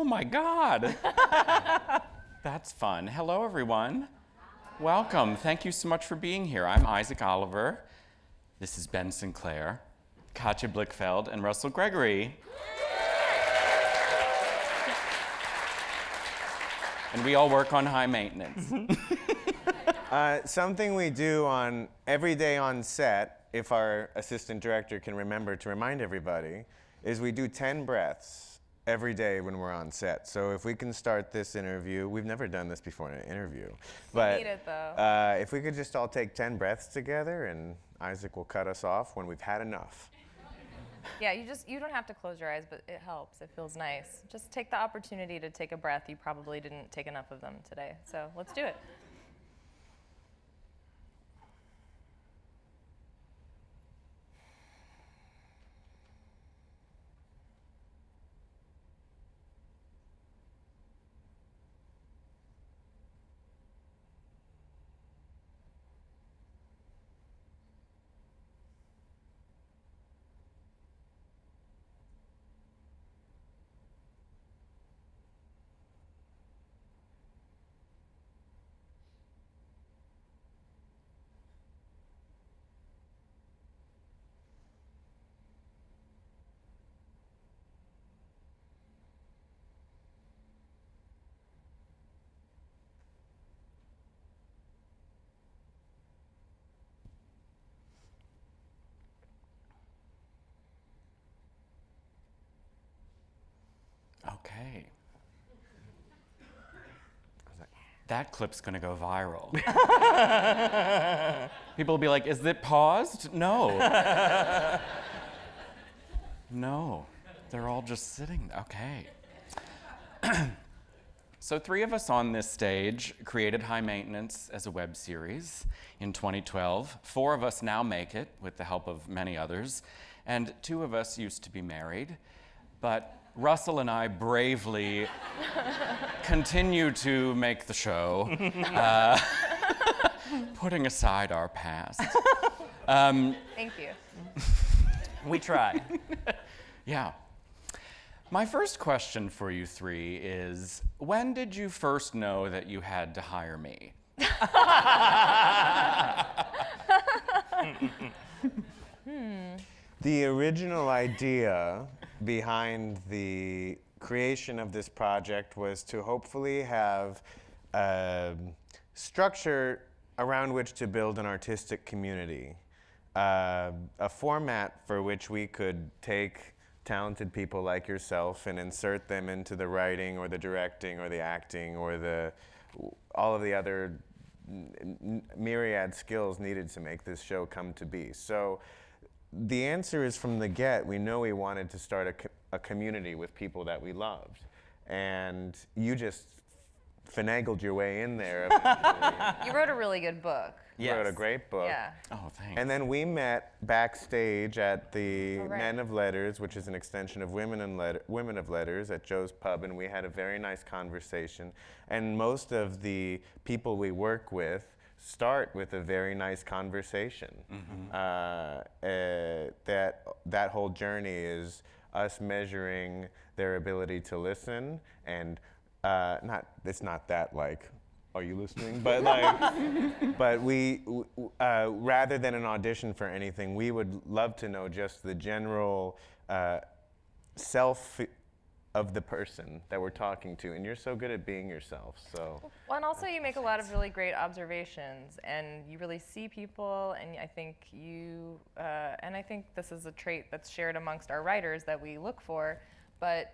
Oh my God. That's fun. Hello, everyone. Welcome. Thank you so much for being here. I'm Isaac Oliver. This is Ben Sinclair, Katja Blichfeld, and Russell Gregory. And we all work on high maintenance. Something we do on every day on set, if our assistant director can remember to remind everybody, is we do 10 breaths every day when we're on set. So if we can start this interview, we've never done this before in an interview, but need it, though. If we could just all take 10 breaths together, and Isaac will cut us off when we've had enough. Yeah, you don't have to close your eyes, but it helps. It feels nice. Just take the opportunity to take a breath. You probably didn't take enough of them today. So let's do it. Okay. That clip's gonna go viral. People will be like, is it paused? No. No, they're all just sitting. Okay. So 3 of us on this stage created High Maintenance as a web series in 2012. 4 of us now make it with the help of many others. And 2 of us used to be married, but Russell and I bravely continue to make the show, putting aside our past. Thank you. We try. Yeah. My first question for you 3 is, when did you first know that you had to hire me? The original idea behind the creation of this project was to hopefully have a structure around which to build an artistic community, a format for which we could take talented people like yourself and insert them into the writing or the directing or the acting or all of the other myriad skills needed to make this show come to be. So the answer is from the get, we know we wanted to start a community with people that we loved. And you just finagled your way in there eventually. You wrote a really good book. You wrote a great book. Yeah. Oh, thanks. And then we met backstage at the Oh, right. Men of Letters, which is an extension of Women of Letters at Joe's Pub, and we had a very nice conversation. And most of the people we work with start with a very nice conversation. Mm-hmm. That whole journey is us measuring their ability to listen, and it's not that like, are you listening? But like, but we rather than an audition for anything, we would love to know just the general self of the person that we're talking to, and you're so good at being yourself, so. Well, and also you make a lot of really great observations, and you really see people, and I think and I think this is a trait that's shared amongst our writers that we look for, but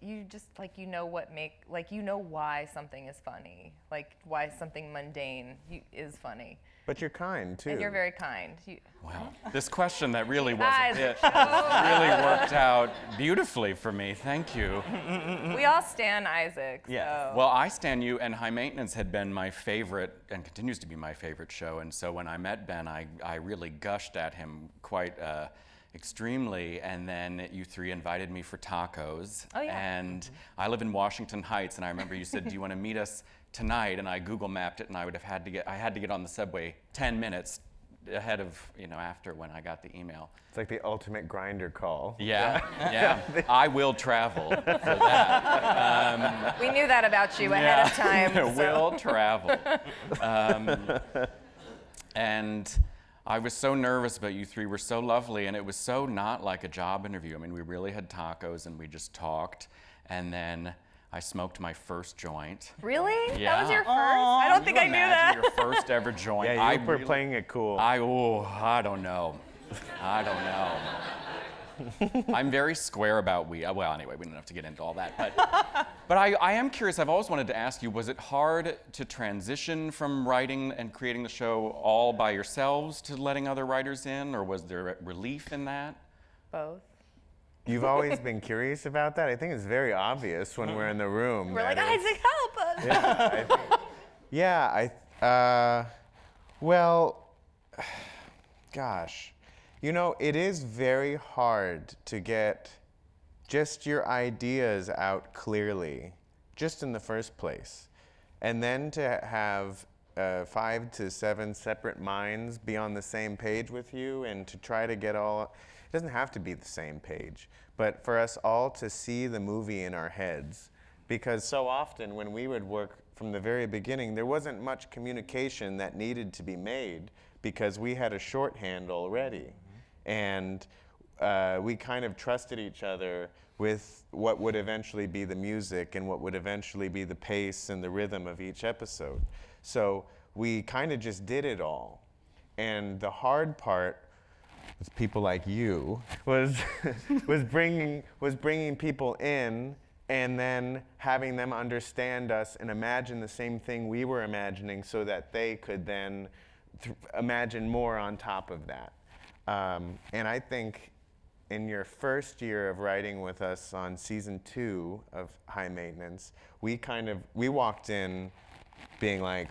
you just, like, you know why something is funny, like why something mundane is funny. But you're kind, too. And you're very kind. Wow. This question that really wasn't Guys. it really worked out beautifully for me. Thank you. We all stan Isaac. Yeah. So. Well, I Stan You and High Maintenance had been my favorite and continues to be my favorite show. And so when I met Ben, I really gushed at him quite extremely. And then you 3 invited me for tacos. Oh, yeah. And I live in Washington Heights. And I remember you said, do you want to meet us tonight? And I Google mapped it, and I had to get on the subway 10 minutes ahead of, after when I got the email. It's like the ultimate grinder call. Yeah, yeah. I will travel for that. We knew that about you ahead of time. So. Will travel. And I was so nervous, but you three were so lovely, and it was so not like a job interview. I mean, we really had tacos, and we just talked, and then I smoked my first joint. Really? Yeah. That was your first? I don't think I knew that. Your first ever joint. Yeah, you were playing it cool. I don't know. I'm very square about weed. Well, anyway, we don't have to get into all that. But I am curious. I've always wanted to ask you, was it hard to transition from writing and creating the show all by yourselves to letting other writers in, or was there relief in that? Both. You've always been curious about that? I think it's very obvious when we're in the room. We're like, that it's- Isaac, help us. Well, gosh, you know, it is very hard to get just your ideas out clearly, just in the first place. And then to have 5 to 7 separate minds be on the same page with you, and to try to get all, it doesn't have to be the same page, but for us all to see the movie in our heads. Because so often when we would work from the very beginning, there wasn't much communication that needed to be made because we had a shorthand already. And we kind of trusted each other with what would eventually be the music and what would eventually be the pace and the rhythm of each episode. So we kind of just did it all. And the hard part with people like you was was bringing people in and then having them understand us and imagine the same thing we were imagining, so that they could then imagine more on top of that. And I think in your first year of writing with us on season 2 of High Maintenance, we walked in being like,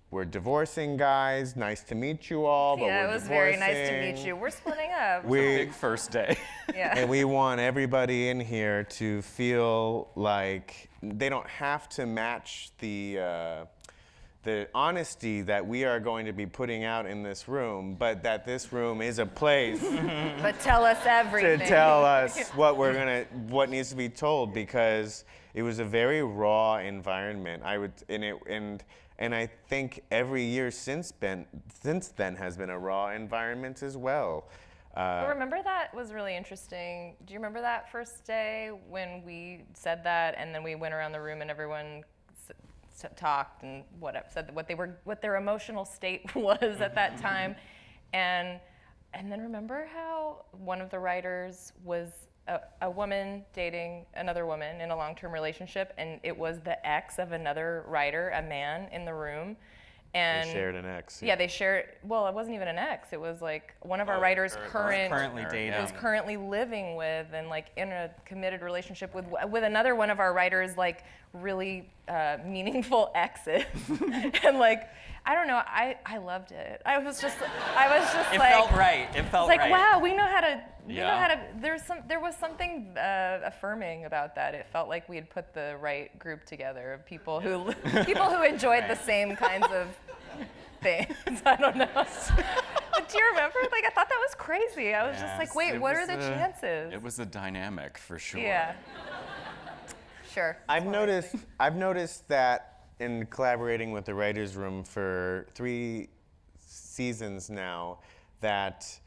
we're divorcing, guys. Nice to meet you all, but Yeah, we're it was divorcing. very nice to meet you. We're splitting up. Big first day. Yeah. And we want everybody in here to feel like they don't have to match the honesty that we are going to be putting out in this room, but that this room is a place But tell us everything. to tell us what needs to be told, because it was a very raw environment. And I think every year since then has been a raw environment as well. But remember, that was really interesting. Do you remember that first day when we said that, and then we went around the room and everyone talked and said what their emotional state was at that time, and then remember how one of the writers was a woman dating another woman in a long-term relationship, and it was the ex of another writer, a man, in the room. And They shared an ex. Yeah, they shared. Well, it wasn't even an ex. It was like one of our writers' currently dating. was currently living with, and like in a committed relationship with another one of our writers, like really meaningful exes. And like, I don't know, I loved it. I was just It like, felt right. It felt like, right. wow, we know how to. Yeah. There was something affirming about that. It felt like we had put the right group together of people who enjoyed the same kinds of things. I don't know. But do you remember? Like, I thought that was crazy. I was just like, wait, what are the chances? It was a dynamic for sure. Yeah. Sure. I've noticed that in collaborating with the writers' room for 3 seasons now, that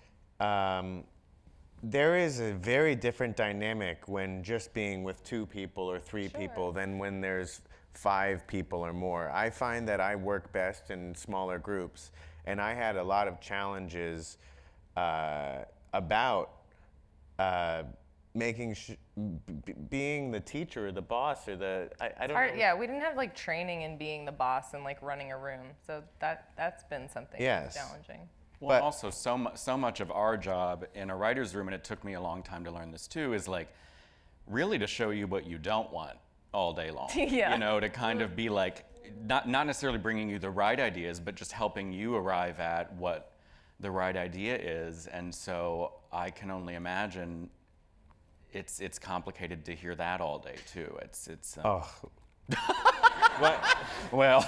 there is a very different dynamic when just being with 2 people or 3 people than when there's 5 people or more. I find that I work best in smaller groups, and I had a lot of challenges about being the teacher or the boss or I don't know. Yeah, we didn't have like training in being the boss and like running a room, so that's been something Yes. challenging. Well, But- also so much of our job in a writer's room, and it took me a long time to learn this too, is like really to show you what you don't want all day long. Yeah. You know, to kind of be like, not necessarily bringing you the right ideas, but just helping you arrive at what the right idea is. And so I can only imagine it's complicated to hear that all day too. Well,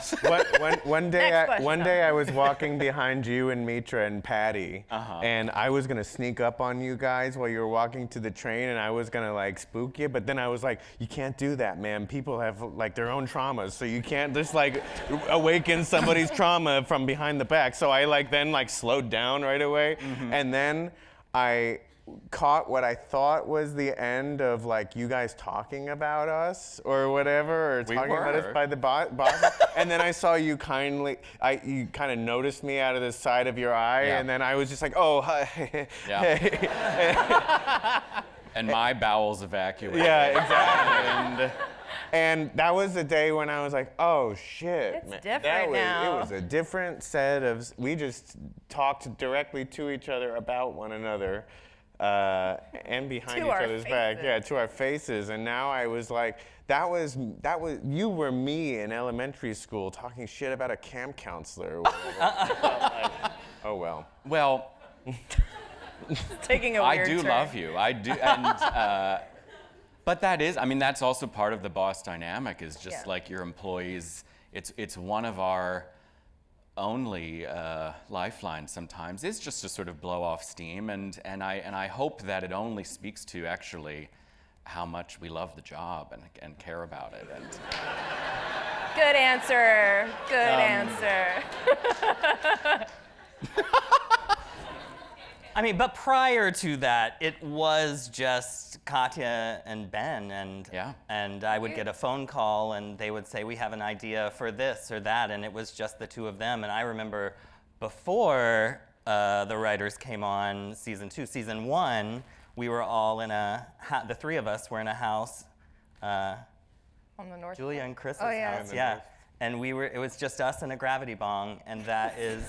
One Next question. day I was walking behind you and Mitra and Patty, and I was gonna sneak up on you guys while you were walking to the train, and I was gonna like spook you, but then I was like, you can't do that, man. People have like their own traumas, so you can't just like awaken somebody's trauma from behind the back. So I then slowed down right away, and then I caught what I thought was the end of like you guys talking about us or whatever, or We talking about us were. by the boss. And then I saw you you kind of noticed me out of the side of your eye, Yeah. and then I was just like, oh, hi. Yeah. Hey. and my bowels evacuated. Yeah, exactly. And that was the day when I was like, oh shit. It's man. different now. It was a different set of, we just talked directly to each other about one another. And behind To each our other's back, faces. yeah, to our faces. And now I was like, that was you were me in elementary school talking shit about a camp counselor. Or whatever. Oh well. Well, Taking a I weird do turn. love you. I do. And, but that's also part of the boss dynamic is just Yeah. like your employees. It's one of our only lifelines sometimes is just to sort of blow off steam, and I hope that it only speaks to actually how much we love the job and care about it. And Good answer. Good answer. I mean, but prior to that, it was just Katja and Ben, Yeah. and I would get a phone call, and they would say, we have an idea for this or that, and it was just the two of them. And I remember before the writers came on season 2, season 1, we were all in the three of us were in a house, On the north. Julia and Chris's Oh, yeah. house, yeah. And it was just us and a gravity bong, and that is,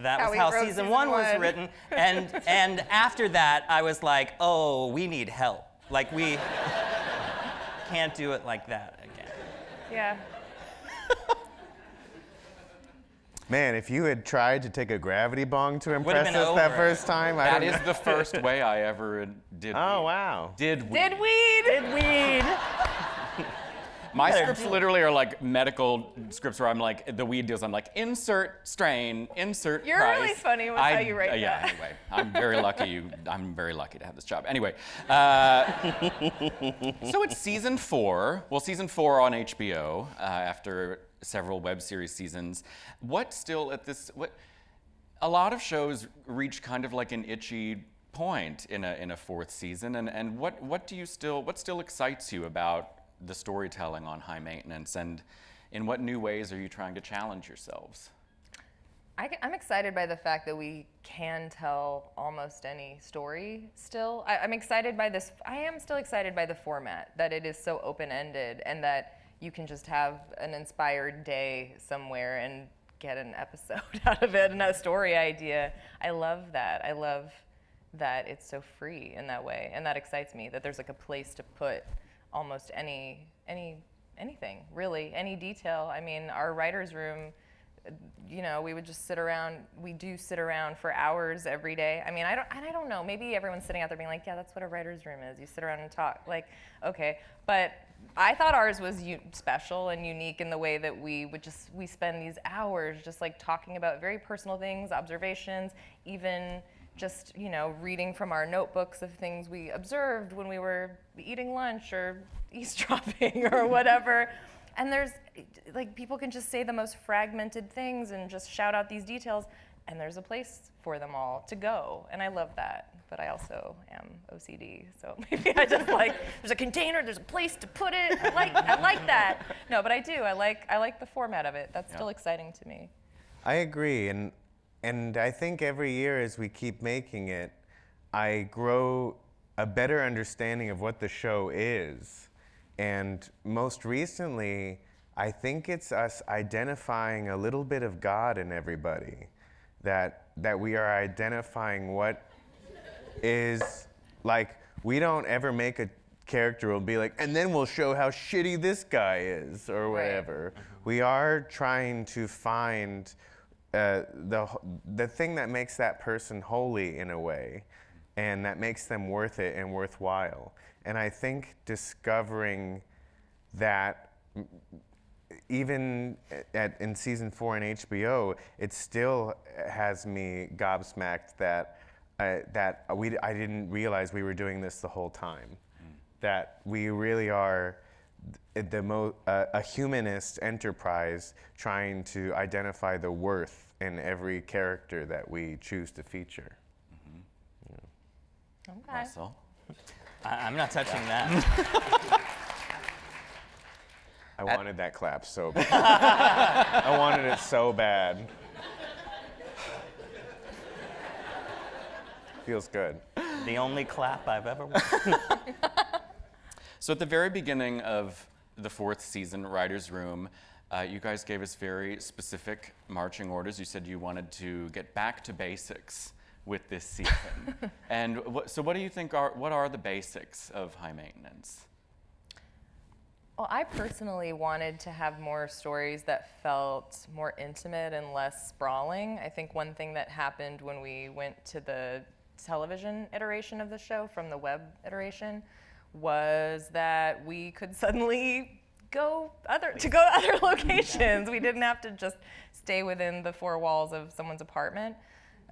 that How was we how wrote season 1 was one. written. And after that, I was like, oh, we need help. Like, we can't do it like that again. Yeah. Man, if you had tried to take a gravity bong to Would've impress been us that over. first time, I that don't is the first way I ever did. Oh weed. wow. Did weed. Did weed? Weed. My scripts literally are like medical scripts where I'm like, the weed deals, I'm like, insert strain, insert You're price. really funny with how you write Yeah, that. anyway, I'm very lucky to have this job. Anyway, so it's season 4. Well, season 4 on HBO after several web series seasons. A lot of shows reach kind of like an itchy point in a 4th season, and what still excites you about the storytelling on High Maintenance, and in what new ways are you trying to challenge yourselves? I'm excited by the fact that we can tell almost any story still. I'm excited by this. I am still excited by the format, that it is so open-ended and that you can just have an inspired day somewhere and get an episode out of it and a story idea. I love that. I love that it's so free in that way, and that excites me, that there's like a place to put almost anything, really, any detail. I mean, our writer's room, you know, we would just sit around. We do sit around for hours every day. I mean, I don't know. Maybe everyone's sitting out there being like, yeah, that's what a writer's room is. You sit around and talk. Like, okay. But I thought ours was special and unique in the way that we spend these hours just like talking about very personal things, observations, even just, you know, reading from our notebooks of things we observed when we were eating lunch or eavesdropping or whatever. And there's, like, people can just say the most fragmented things and just shout out these details, and there's a place for them all to go. And I love that. But I also am OCD, so maybe I just like, there's a container, there's a place to put it. I like that. No, but I do. I like the format of it. That's still exciting to me. I agree, and I think every year as we keep making it, I grow a better understanding of what the show is. And most recently, I think it's us identifying a little bit of God in everybody, that we are identifying what is, like, we don't ever make a character will be like, and then we'll show how shitty this guy is, or whatever. Right. We are trying to find the thing that makes that person holy in a way, and that makes them worth it and worthwhile. And I think discovering that even in season 4 on HBO, it still has me gobsmacked that I didn't realize we were doing this the whole time. That we really are a humanist enterprise trying to identify the worth in every character that we choose to feature. Okay. Russell? I'm not touching that. I wanted that clap so bad. I wanted it so bad. Feels good. The only clap I've ever watched. So at the very beginning of the 4th season, Writer's Room, you guys gave us very specific marching orders. You said you wanted to get back to basics with this season. And so what do you think what are the basics of high maintenance? Well, I personally wanted to have more stories that felt more intimate and less sprawling. I think one thing that happened when we went to the television iteration of the show from the web iteration was that we could suddenly go other locations. We didn't have to just stay within the 4 walls of someone's apartment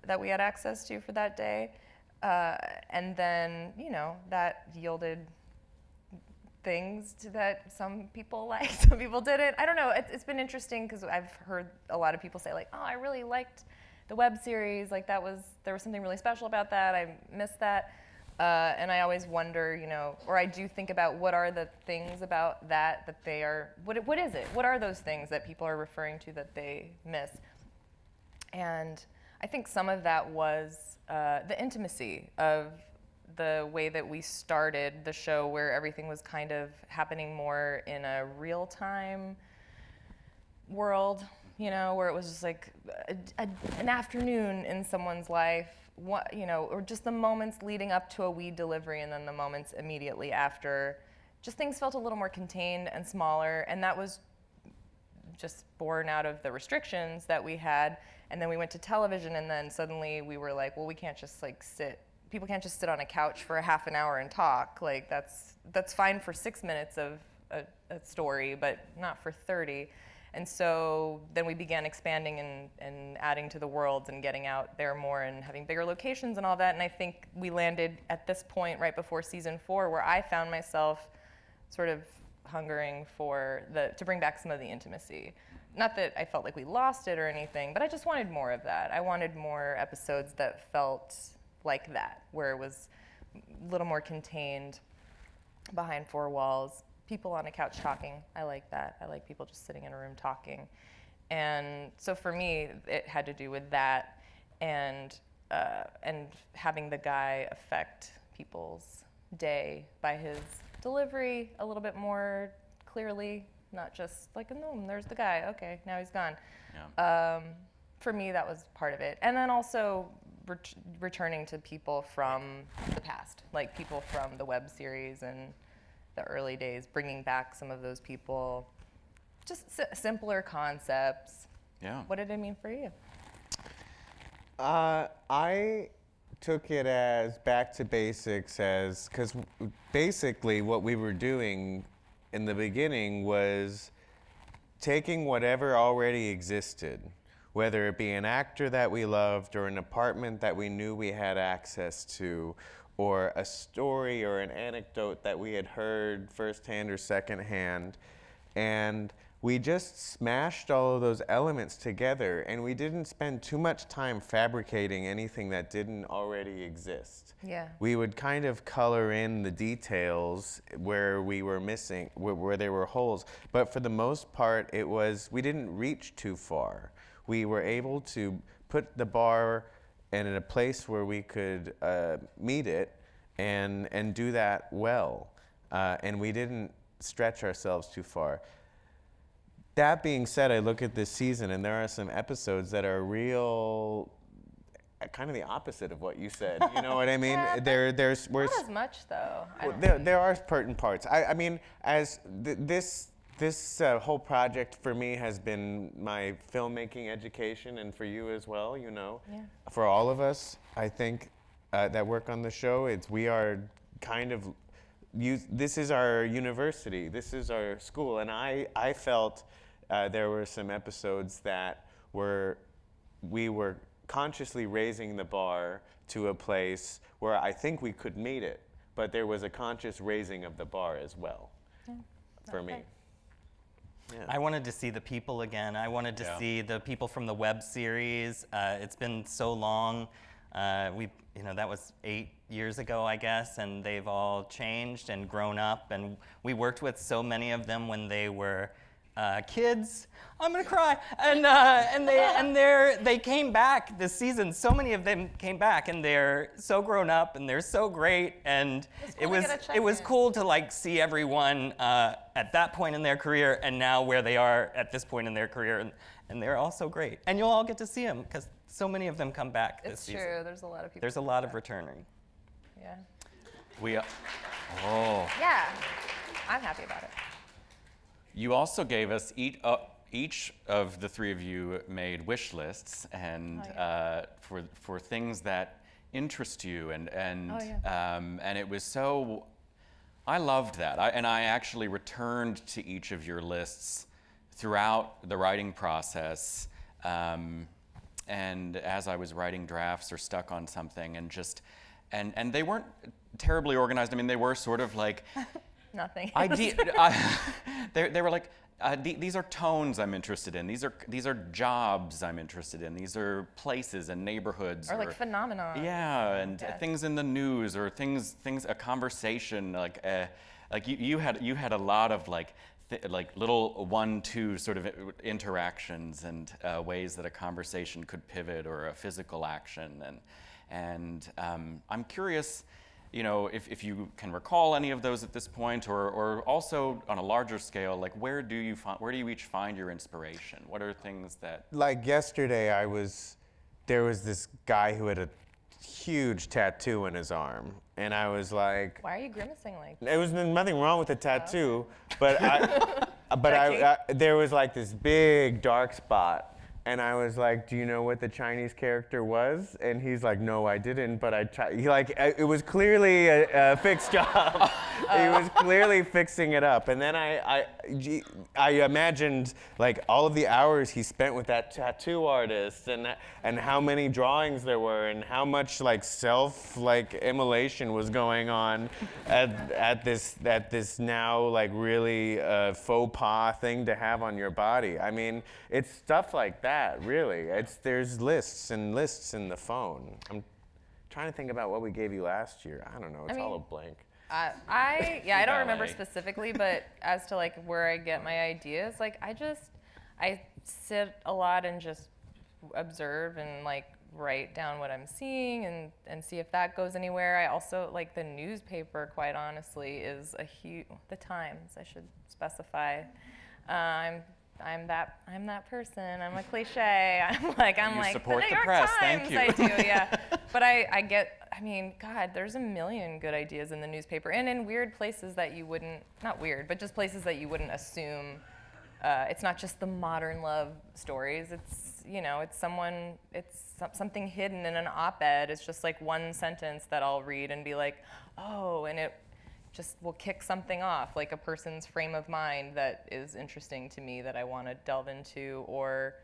that we had access to for that day. And then, that yielded things that some people liked, some people didn't. I don't know. It's been interesting because I've heard a lot of people say like, "Oh, I really liked the web series. Like there was something really special about that. I missed that." And I always wonder, or I do think about what are the things about that they are. What is it? What are those things that people are referring to that they miss? And I think some of that was the intimacy of the way that we started the show, where everything was kind of happening more in a real-time world, where it was just like an afternoon in someone's life, or just the moments leading up to a weed delivery and then the moments immediately after. Just things felt a little more contained and smaller, and that was just born out of the restrictions that we had. And then we went to television, and then suddenly we were like, well, we can't just people can't just sit on a couch for a half an hour and talk. Like that's fine for 6 minutes of a story, but not for 30. And so then we began expanding and adding to the worlds and getting out there more and having bigger locations and all that. And I think we landed at this point right before season 4, where I found myself sort of hungering to bring back some of the intimacy. Not that I felt like we lost it or anything, but I just wanted more of that. I wanted more episodes that felt like that, where it was a little more contained behind 4 walls. People on a couch talking, I like that. I like people just sitting in a room talking. And so for me, it had to do with that and having the guy affect people's day by his delivery a little bit more clearly, not just like, no, there's the guy, okay, now he's gone. Yeah. For me, that was part of it. And then also returning to people from the past, like people from the web series and the early days, bringing back some of those people, just simpler concepts. Yeah. What did it mean for you? I took it as back to basics, because basically what we were doing in the beginning was taking whatever already existed, whether it be an actor that we loved or an apartment that we knew we had access to, or a story or an anecdote that we had heard firsthand or secondhand, and we just smashed all of those elements together, and we didn't spend too much time fabricating anything that didn't already exist. Yeah. We would kind of color in the details where we were missing, where there were holes, but for the most part, we didn't reach too far. We were able to put the bar in a place where we could meet it and do that well, and we didn't stretch ourselves too far. That being said, I look at this season and there are some episodes that are real, kind of the opposite of what you said. You know what I mean? Yeah, There's not as much though. there are pertinent parts. I mean, as this whole project for me has been my filmmaking education, and for you as well. Yeah. For all of us, I think that work on the show, we are kind of this is our university, this is our school, and I felt there were some episodes that we were consciously raising the bar to a place where I think we could meet it, but there was a conscious raising of the bar as well, for me. Yeah. I wanted to see the people again. I wanted to see the people from the web series. It's been so long. That was 8 years ago, I guess, and they've all changed and grown up. And we worked with so many of them when they were kids. I'm gonna cry. And they came back this season. So many of them came back, and they're so grown up, and they're so great. And it was cool to like see everyone at that point in their career, and now where they are at this point in their career, and they're all so great. And you'll all get to see them because so many of them come back this season. It's true. There's a lot of people. There's a lot of returning. Yeah. Yeah, I'm happy about it. You also gave us each of the three of you made wish lists, and for things that interest you, and it was so. I loved that, and I actually returned to each of your lists throughout the writing process, and as I was writing drafts or stuck on something, and they weren't terribly organized. I mean, they were sort of like. Nothing. They were like, these are tones I'm interested in. These are jobs I'm interested in. These are places and neighborhoods. Or like phenomena. Yeah, and things in the news or things a conversation like you had a lot of like little 1-2 sort of interactions and ways that a conversation could pivot or a physical action and I'm curious. If you can recall any of those at this point, or also on a larger scale, like where do you each find your inspiration? What are things that? Like yesterday, there was this guy who had a huge tattoo in his arm, and I was like, why are you grimacing like that? There was nothing wrong with the tattoo, but there was like this big dark spot. And I was like, do you know what the Chinese character was? And he's like, no, I didn't, but I tried. It was clearly a fixed job. He was clearly fixing it up. And then I imagined like all of the hours he spent with that tattoo artist and how many drawings there were and how much like immolation was going on at this now like really faux pas thing to have on your body. I mean, it's stuff like that. Really, there's lists and lists in the phone. I'm trying to think about what we gave you last year. I don't know. It's all a blank. I don't remember specifically, but as to like where I get my ideas, like I sit a lot and just observe and like write down what I'm seeing and see if that goes anywhere. I also like the newspaper. Quite honestly, is the Times. I should specify. I'm that person. I'm a cliche. I'm like support the New the York press. Times. Thank you. I do, yeah. But I mean, God, there's a million good ideas in the newspaper and in weird places that you wouldn't, not weird, but just places that you wouldn't assume. It's not just the modern love stories. It's something hidden in an op-ed. It's just like one sentence that I'll read and be like, oh, and it just will kick something off, like a person's frame of mind that is interesting to me that I want to delve into, or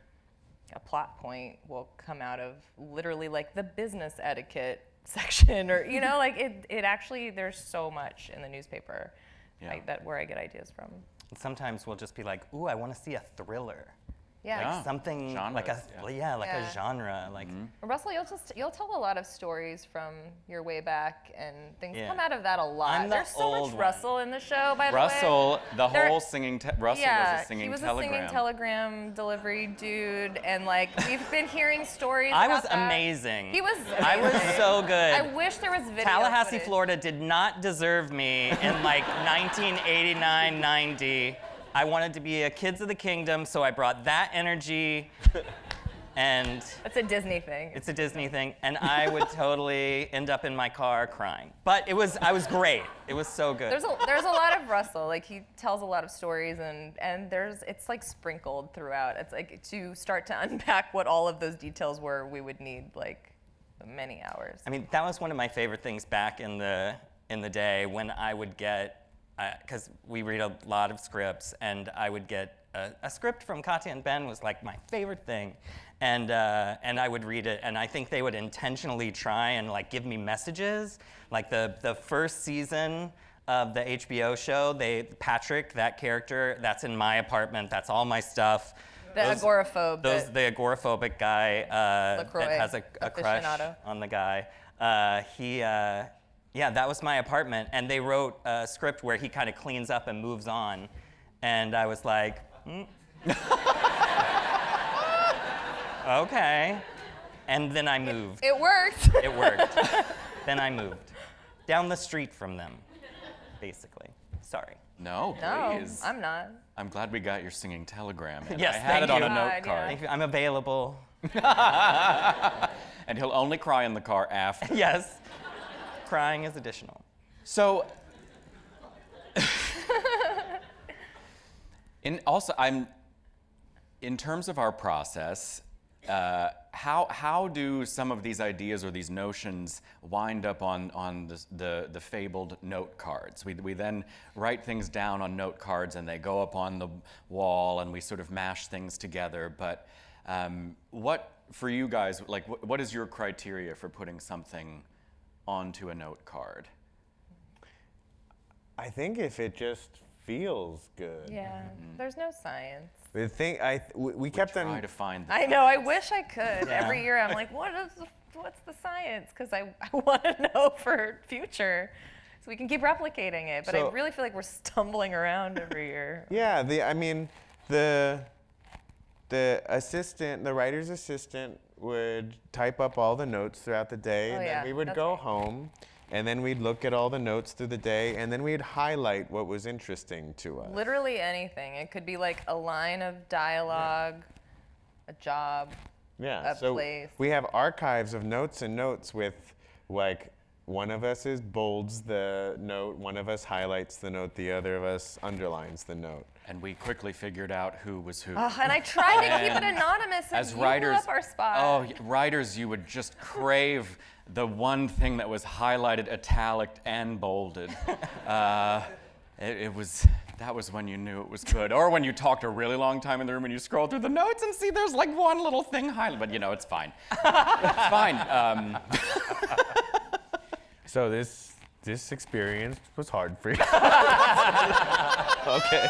a plot point will come out of literally like the business etiquette section, or like it actually, there's so much in the newspaper where I get ideas from. Sometimes we'll just be like, ooh, I want to see a thriller. Yeah. Like something Genres, like a genre. Like Russell, you'll tell a lot of stories from your way back, and things come out of that a lot. I'm the There's so old much one. Russell in the show, by the way. Russell, the whole singing. Russell was a singing he was telegram. a singing telegram delivery dude, and like we've been hearing stories. I about was that. amazing. He was. I was so good. I wish there was video. Tallahassee, footage. Florida did not deserve me in like 1989, 90. I wanted to be a Kids of the Kingdom, so I brought that energy, and It's a Disney thing. it's a Disney thing, and I would totally end up in my car crying. But I was great. It was so good. There's a lot of Russell. Like he tells a lot of stories, and it's like sprinkled throughout. It's like to start to unpack what all of those details were, we would need like many hours. I mean, that was one of my favorite things back in the in the day when I would get, because we read a lot of scripts, and I would get a script from Katja and Ben was like my favorite thing. And I would read it, and I think they would intentionally try and like give me messages. Like the first season of the HBO show, Patrick, that character, that's in my apartment, that's all my stuff. The agoraphobic guy that has a crush aficionado. on the guy. That was my apartment, and they wrote a script where he kind of cleans up and moves on, and I was like, okay, and then I moved. It worked. It worked. Then I moved down the street from them, basically. Sorry. No, No, please. I'm not. I'm glad we got your singing telegram. And Yes, I had thank it on you. a note God, card. Thank you. I'm available. And he'll only cry in the car after. Yes. Crying is additional. So, in terms of our process, how do some of these ideas or these notions wind up on the fabled note cards? We then write things down on note cards and they go up on the wall and we sort of mash things together. But what, for you guys, like what is your criteria for putting something onto a note card? I think if it just feels good. Yeah, there's no science. The thing we kept Try on. to find I know. I wish I could. Yeah. Every year, I'm like, what's the science? Because I want to know for future, so we can keep replicating it. But I So- really feel like we're stumbling around every year. Yeah, the assistant, the writer's assistant would type up all the notes throughout the day, Oh, and yeah, then we would that's go right. home, and then we'd look at all the notes through the day, and then we'd highlight what was interesting to us. Literally anything. It could be like a line of dialogue, a job. Yeah, a so place. we have archives of notes and notes with, like, one of us bolds the note, one of us highlights the note, the other of us underlines the note. And we quickly figured out who was who. And I tried to keep it anonymous, and As you writers, blew up our spot. writers, you would just crave the one thing that was highlighted, italic, and bolded. That was when you knew it was good. Or when you talked a really long time in the room and you scroll through the notes and see there's like one little thing highlighted, but it's fine. It's fine. So this experience was hard for you. Okay.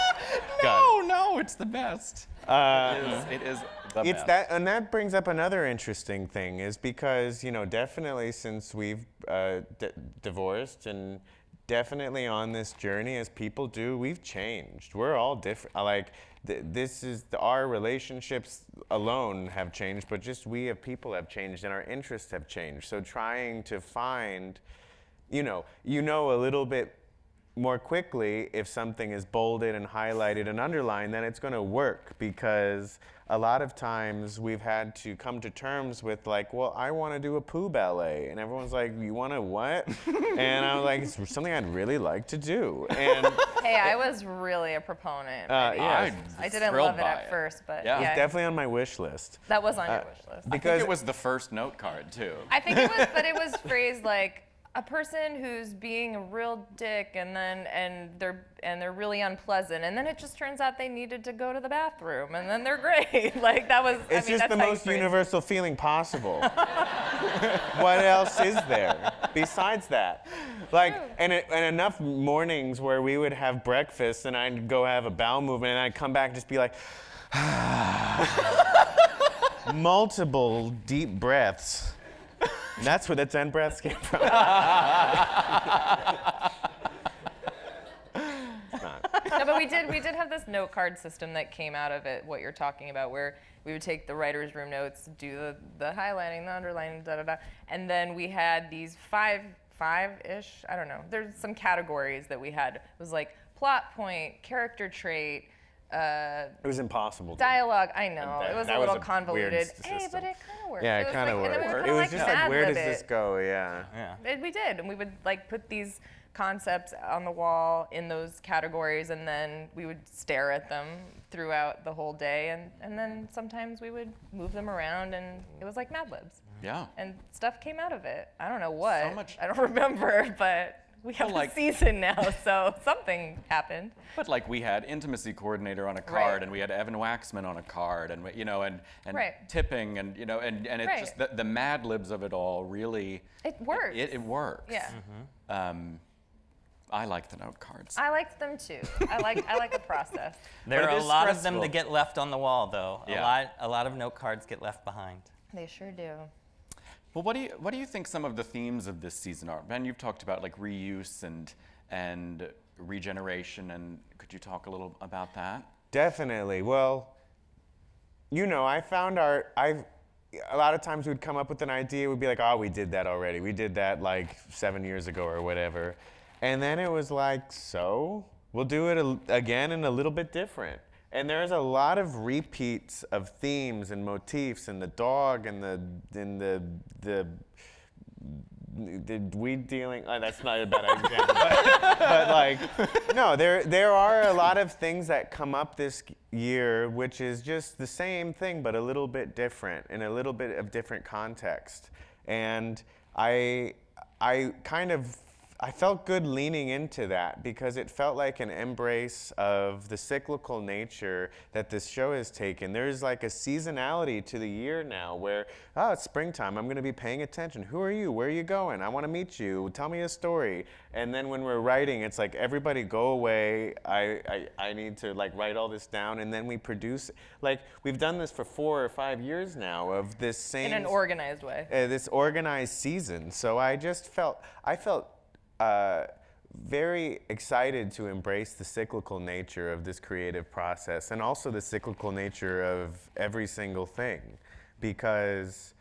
No, it's the best. It is the It's best. that, and that brings up another interesting thing, is because definitely since we've divorced, and definitely on this journey as people do, we've changed. We're all different. Like our relationships alone have changed, but just we as people have changed, and our interests have changed. So trying to find, a little bit more quickly if something is bolded and highlighted and underlined, then it's going to work, because a lot of times we've had to come to terms with like, well, I want to do a poo ballet, and everyone's like, you want to what? And I was like, it's something I'd really like to do. And Hey, I was really a proponent. yeah, I didn't love it at first, but Yeah. yeah, definitely on my wish list. that was on your wish list. I Because think it was the first note card too. I think it was, but it was phrased like a person who's being a real dick, and they're really unpleasant, and then it just turns out they needed to go to the bathroom, and then they're great. Like that was. it's just the most universal feeling possible. What else is there besides that? Like, and enough mornings where we would have breakfast and I'd go have a bowel movement and I'd come back and just be like, multiple deep breaths. And that's where the 10 breaths came from. No, but we did have this note card system that came out of it, what you're talking about, where we would take the writer's room notes, do the highlighting, the underlining, and then we had these five-ish, I don't know, there's some categories that we had. It was like plot point, character trait, It was impossible. dialogue. I know, That- it was that a was little a weird convoluted. Hey, system. but it kind of worked. Yeah, was it kind of like, and then we worked. would It kinda was like just like, where ad-lib does this it. go? Yeah. Yeah. And we did, and we would like put these concepts on the wall in those categories, and then we would stare at them throughout the whole day, and then sometimes we would move them around, and it was like Mad Libs. Yeah. And stuff came out of it. I don't know what. So much- I don't remember, but we have like- a season now, so something happened. But like we had intimacy coordinator on a card, Right. and we had Evan Waxman on a card, and and Right. tipping, and and it Right. just the Mad Libs of it all really It works. It works. Yeah. I like the note cards. I liked them too. I like a process. There But are it a is lot of them stressful. to get left on the wall, though. Yeah. A lot of note cards get left behind. They sure do. Well, what do you think some of the themes of this season are? Ben, you've talked about like reuse and regeneration, and could you talk a little about that? Definitely. Well, I found a lot of times we'd come up with an idea, we'd be like, oh, we did that already. We did that like 7 years ago or whatever. And then it was like, so we'll do it again and a little bit different. And there's a lot of repeats of themes and motifs, and the dog and the weed dealing. Oh, that's not a bad example, but like, no, there are a lot of things that come up this year, which is just the same thing but a little bit different in a little bit of different context. And I felt good leaning into that because it felt like an embrace of the cyclical nature that this show has taken. There's like a seasonality to the year now where, oh, it's springtime, I'm going to be paying attention. Who are you? Where are you going? I want to meet you. Tell me a story. And then when we're writing, it's like, everybody go away. I need to like write all this down, and then we produce. Like, we've done this for 4 or 5 years now of this same. In an organized way. This organized season. So I felt very excited to embrace the cyclical nature of this creative process, and also the cyclical nature of every single thing, because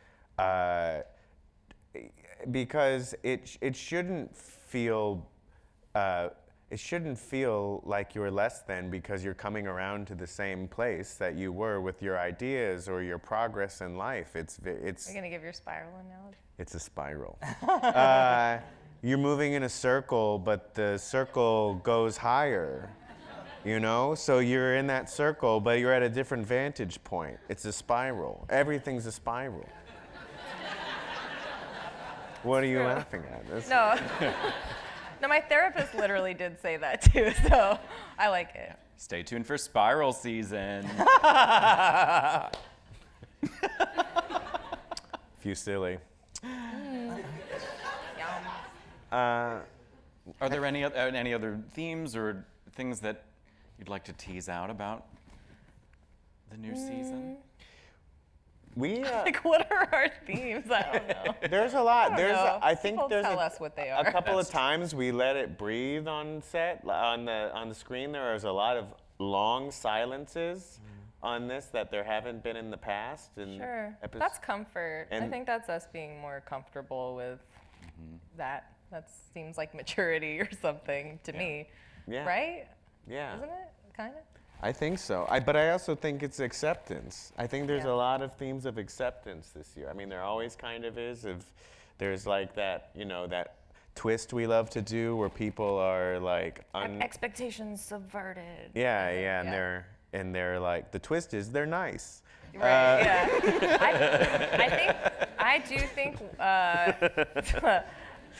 it shouldn't feel like you're less than because you're coming around to the same place that you were with your ideas or your progress in life. It's You're gonna give your spiral analogy? It's a spiral. You're moving in a circle, but the circle goes higher, So you're in that circle, but you're at a different vantage point. It's a spiral. Everything's a spiral. What are you laughing at? No. No, my therapist literally did say that too, so I like it. Stay tuned for Spiral season. Few silly. Yum. Are there any other themes or things that you'd like to tease out about the new season? We Like, what are our themes? I don't know. there's a lot. I think People there's tell us what they are. a couple of times we let it breathe on set. On the screen, there was a lot of long silences on this that there haven't been in the past. And Sure. That's comfort. I And- think that's us being more comfortable with that. That seems like maturity or something to me. Yeah. Right? Yeah. Isn't it? Kind of? I think so. But I also think it's acceptance. I think there's Yeah. a lot of themes of acceptance this year. I mean, there always kind of is. There's like that, that twist we love to do where people are like Expectations subverted. yeah, Yeah. and they're like, the twist is they're nice. Right, yeah.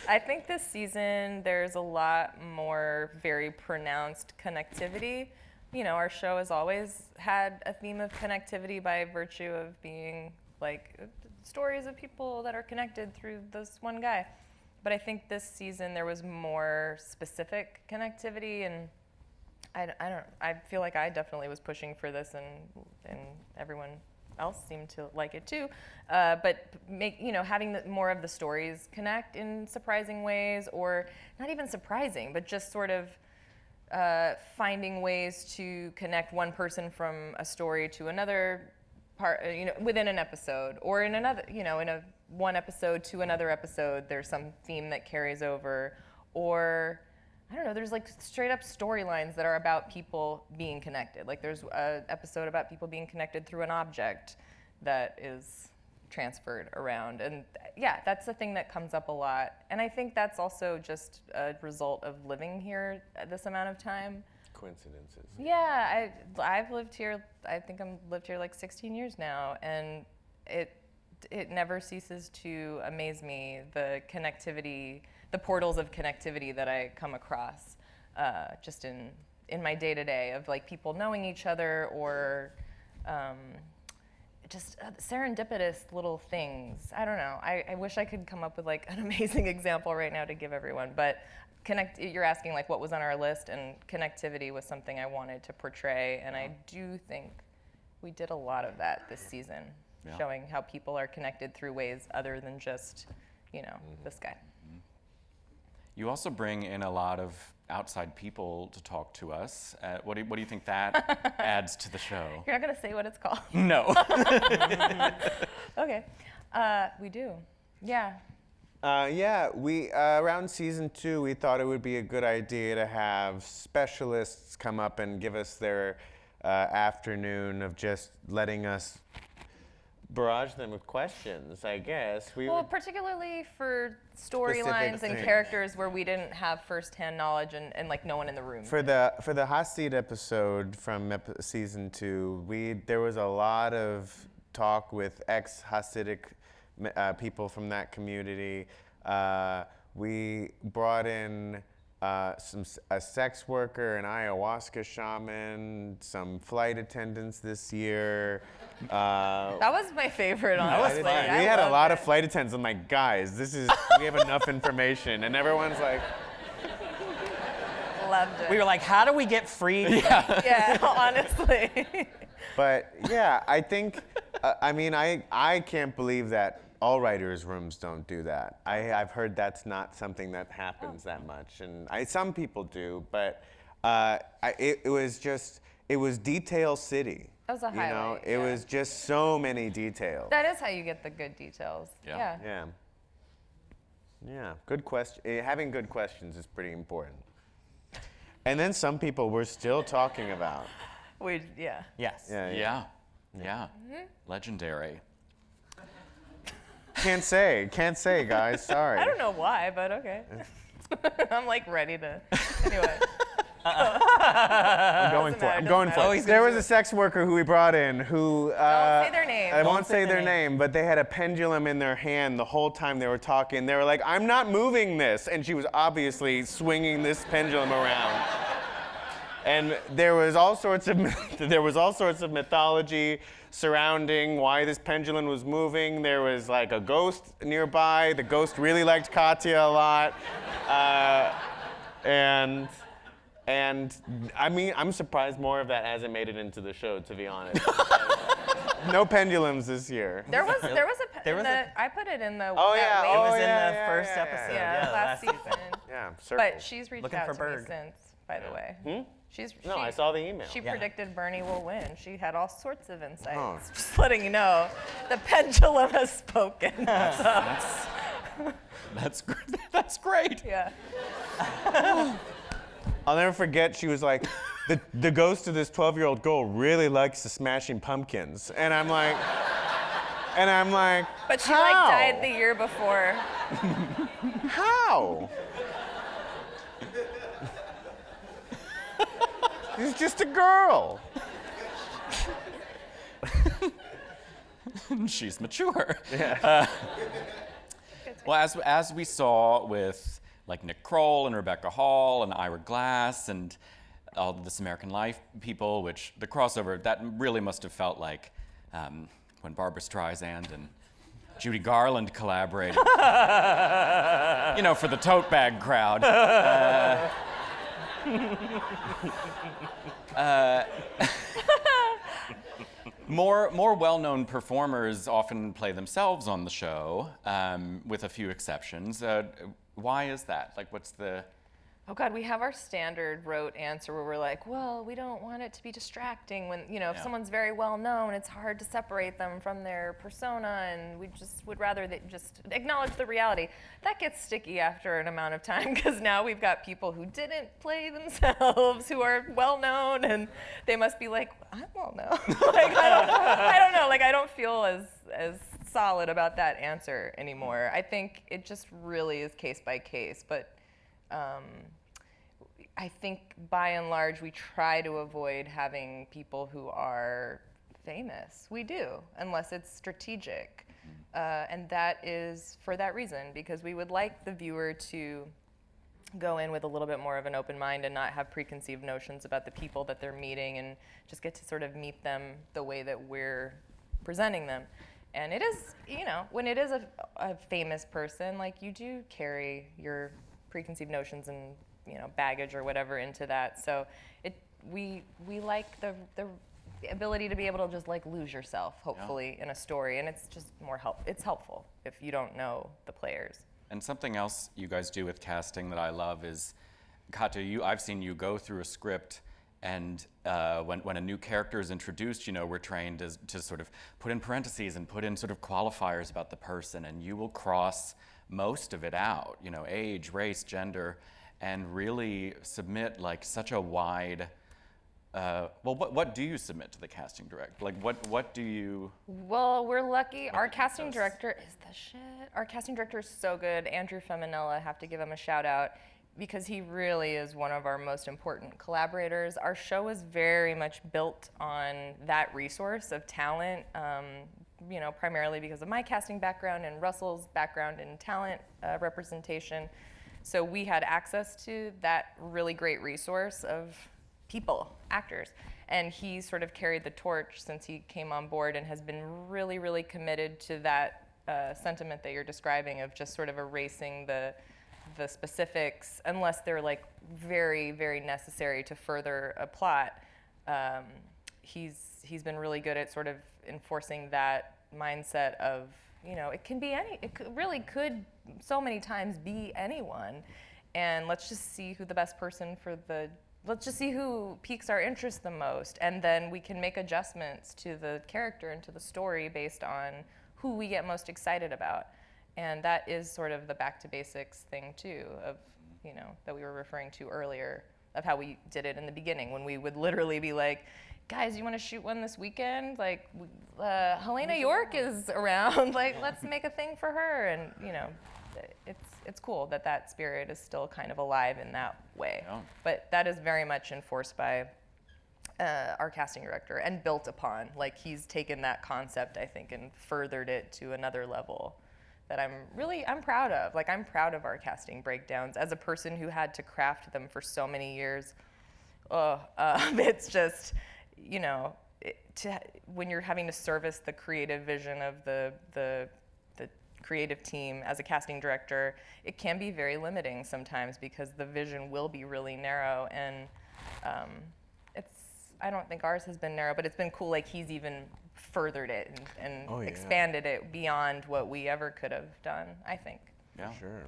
I think this season there's a lot more very pronounced connectivity. Our show has always had a theme of connectivity by virtue of being like stories of people that are connected through this one guy. But I think this season there was more specific connectivity, and I feel like I definitely was pushing for this, and everyone else seemed to like it too. But having more of the stories connect in surprising ways, or not even surprising, but just sort of finding ways to connect one person from a story to another part, within an episode, or in another, in a one episode to another episode, there's some theme that carries over, or I don't know, there's like straight up storylines that are about people being connected. Like there's an episode about people being connected through an object that is transferred around. And yeah, that's the thing that comes up a lot. And I think that's also just a result of living here this amount of time. Coincidences. Yeah, I've lived here, I think I've lived here like 16 years now, and it never ceases to amaze me, the connectivity the portals of connectivity that I come across just in my day-to-day of like people knowing each other or just serendipitous little things. I don't know. I wish I could come up with like an amazing example right now to give everyone, but you're asking like what was on our list, and connectivity was something I wanted to portray, and I do think we did a lot of that this season, showing how people are connected through ways other than just, this guy. You also bring in a lot of outside people to talk to us. What do you think that adds to the show? You're not gonna say what it's called? No. Okay, we do, yeah. We around season 2, we thought it would be a good idea to have specialists come up and give us their afternoon of just letting us barrage them with questions, I guess. Well, particularly for storylines and things. characters where we didn't have firsthand knowledge and like no one in the room. For the Hasid episode from season 2, there was a lot of talk with ex-Hasidic people from that community. We brought in a sex worker, an ayahuasca shaman, some flight attendants this year. That was my favorite, honestly. We had a lot of flight attendants. I'm like, guys, we have enough information, and everyone's like, Loved it. We were like, how do we get free? Yeah, honestly. but yeah, I think, I can't believe that all writers' rooms don't do that. I've heard that's not something that happens that much, and some people do, but it was detail city. That was a highlight. It was just so many details. That is how you get the good details. Yeah. Yeah. Good question. Having good questions is pretty important. And then some people we're still talking about. Yeah. Yes. Yeah. Legendary. Can't say, guys. Sorry. I don't know why, but okay. I'm like ready to. Anyway. I'm going for it. There was a sex worker who we brought in who. Don't say their name. I won't say their name, but they had a pendulum in their hand the whole time they were talking. They were like, "I'm not moving this," and she was obviously swinging this pendulum around. And there was all sorts of mythology surrounding why this pendulum was moving. There was like a ghost nearby. The ghost really liked Katja a lot, and I'm surprised more of that hasn't made it into the show, to be honest. No pendulums this year. There was I put it in the. Oh yeah, It was in the yeah, first yeah, episode. Yeah, last season. Yeah, But she's reached Looking out for to me Berg. since, by the way. No, I saw the email. She Yeah. predicted Bernie will win. She had all sorts of insights. Oh. Just letting you know, the pendulum has spoken. That's great. Yeah. I'll never forget, she was like, the ghost of this 12-year-old girl really likes the Smashing Pumpkins. And I'm like, But she how? like died the year before. How? She's just a girl. She's mature. Yeah. Well, as we saw with like Nick Kroll and Rebecca Hall and Ira Glass and all of This American Life people, which the crossover, that really must have felt like when Barbra Streisand and Judy Garland collaborated, for the tote bag crowd. More well-known performers often play themselves on the show, with a few exceptions. Why is that? Like, what's the... Oh God, we have our standard rote answer where we're like, well, we don't want it to be distracting when, if someone's very well known, it's hard to separate them from their persona, and we just would rather that just acknowledge the reality. That gets sticky after an amount of time because now we've got people who didn't play themselves, who are well known, and they must be like, I'm well known. I don't know. Like, I don't feel as solid about that answer anymore. I think it just really is case by case, but. I think by and large we try to avoid having people who are famous. We do, unless it's strategic. And that is for that reason, because we would like the viewer to go in with a little bit more of an open mind and not have preconceived notions about the people that they're meeting, and just get to sort of meet them the way that we're presenting them. And it is, when it is a famous person, like, you do carry your preconceived notions and, baggage or whatever into that. So we like the ability to be able to just like lose yourself, hopefully, in a story. And it's just it's helpful if you don't know the players. And something else you guys do with casting that I love is, Katja, I've seen you go through a script, and when a new character is introduced, we're trained to sort of put in parentheses and put in sort of qualifiers about the person, and you will cross most of it out, age, race, gender, and really submit like such a wide. What do you submit to the casting director? Like, what do you? Well, we're lucky. Our casting director is the shit. Our casting director is so good. Andrew Feminella, I have to give him a shout out, because he really is one of our most important collaborators. Our show is very much built on that resource of talent, primarily because of my casting background and Russell's background in talent representation. So we had access to that really great resource of people, actors. And he sort of carried the torch since he came on board, and has been really, really committed to that sentiment that you're describing, of just sort of erasing the specifics, unless they're like very, very necessary to further a plot. He's been really good at sort of enforcing that mindset of, it can be really could so many times be anyone, and let's just see who the best person let's just see who piques our interest the most, and then we can make adjustments to the character and to the story based on who we get most excited about. And that is sort of the back to basics thing too, of, that we were referring to earlier, of how we did it in the beginning, when we would literally be like, guys, you want to shoot one this weekend? Like, Helena York is around, like, let's make a thing for her. And, it's cool that spirit is still kind of alive in that way. Yeah. But that is very much enforced by our casting director, and built upon. Like, he's taken that concept, I think, and furthered it to another level that I'm proud of. Like, I'm proud of our casting breakdowns as a person who had to craft them for so many years. It's just, when you're having to service the creative vision of the creative team as a casting director, it can be very limiting sometimes, because the vision will be really narrow, and I don't think ours has been narrow, but it's been cool. Like, he's even furthered it and expanded it beyond what we ever could have done, I think. Yeah, Sure.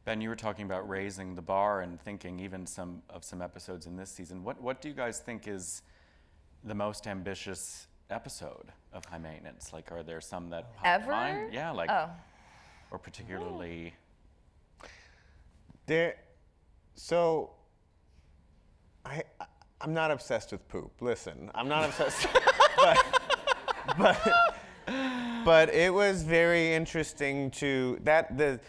Ben, you were talking about raising the bar and thinking even some episodes in this season. What do you guys think is the most ambitious episode of High Maintenance? Like, are there some that pop to Ever? mind? Yeah, like, Oh. or particularly. I'm not obsessed with poop. Listen, I'm not obsessed, but it was very interesting the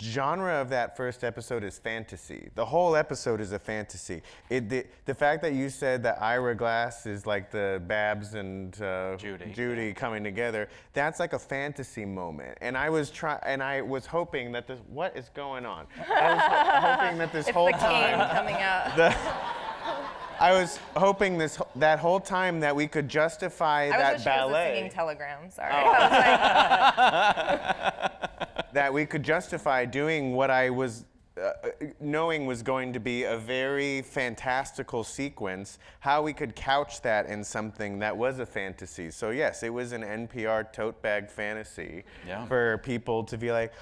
genre of that first episode is fantasy. The whole episode is a fantasy. The fact that you said that Ira Glass is like the Babs and Judy coming together, that's like a fantasy moment. And I was hoping that what is going on? I was hoping that this whole It's the cane time coming out. I was hoping that whole time that we could justify that ballet. I was singing Telegram. Sorry. Oh. I was like, that we could justify doing what I was knowing was going to be a very fantastical sequence, how we could couch that in something that was a fantasy. So yes, it was an NPR tote bag fantasy for people to be like,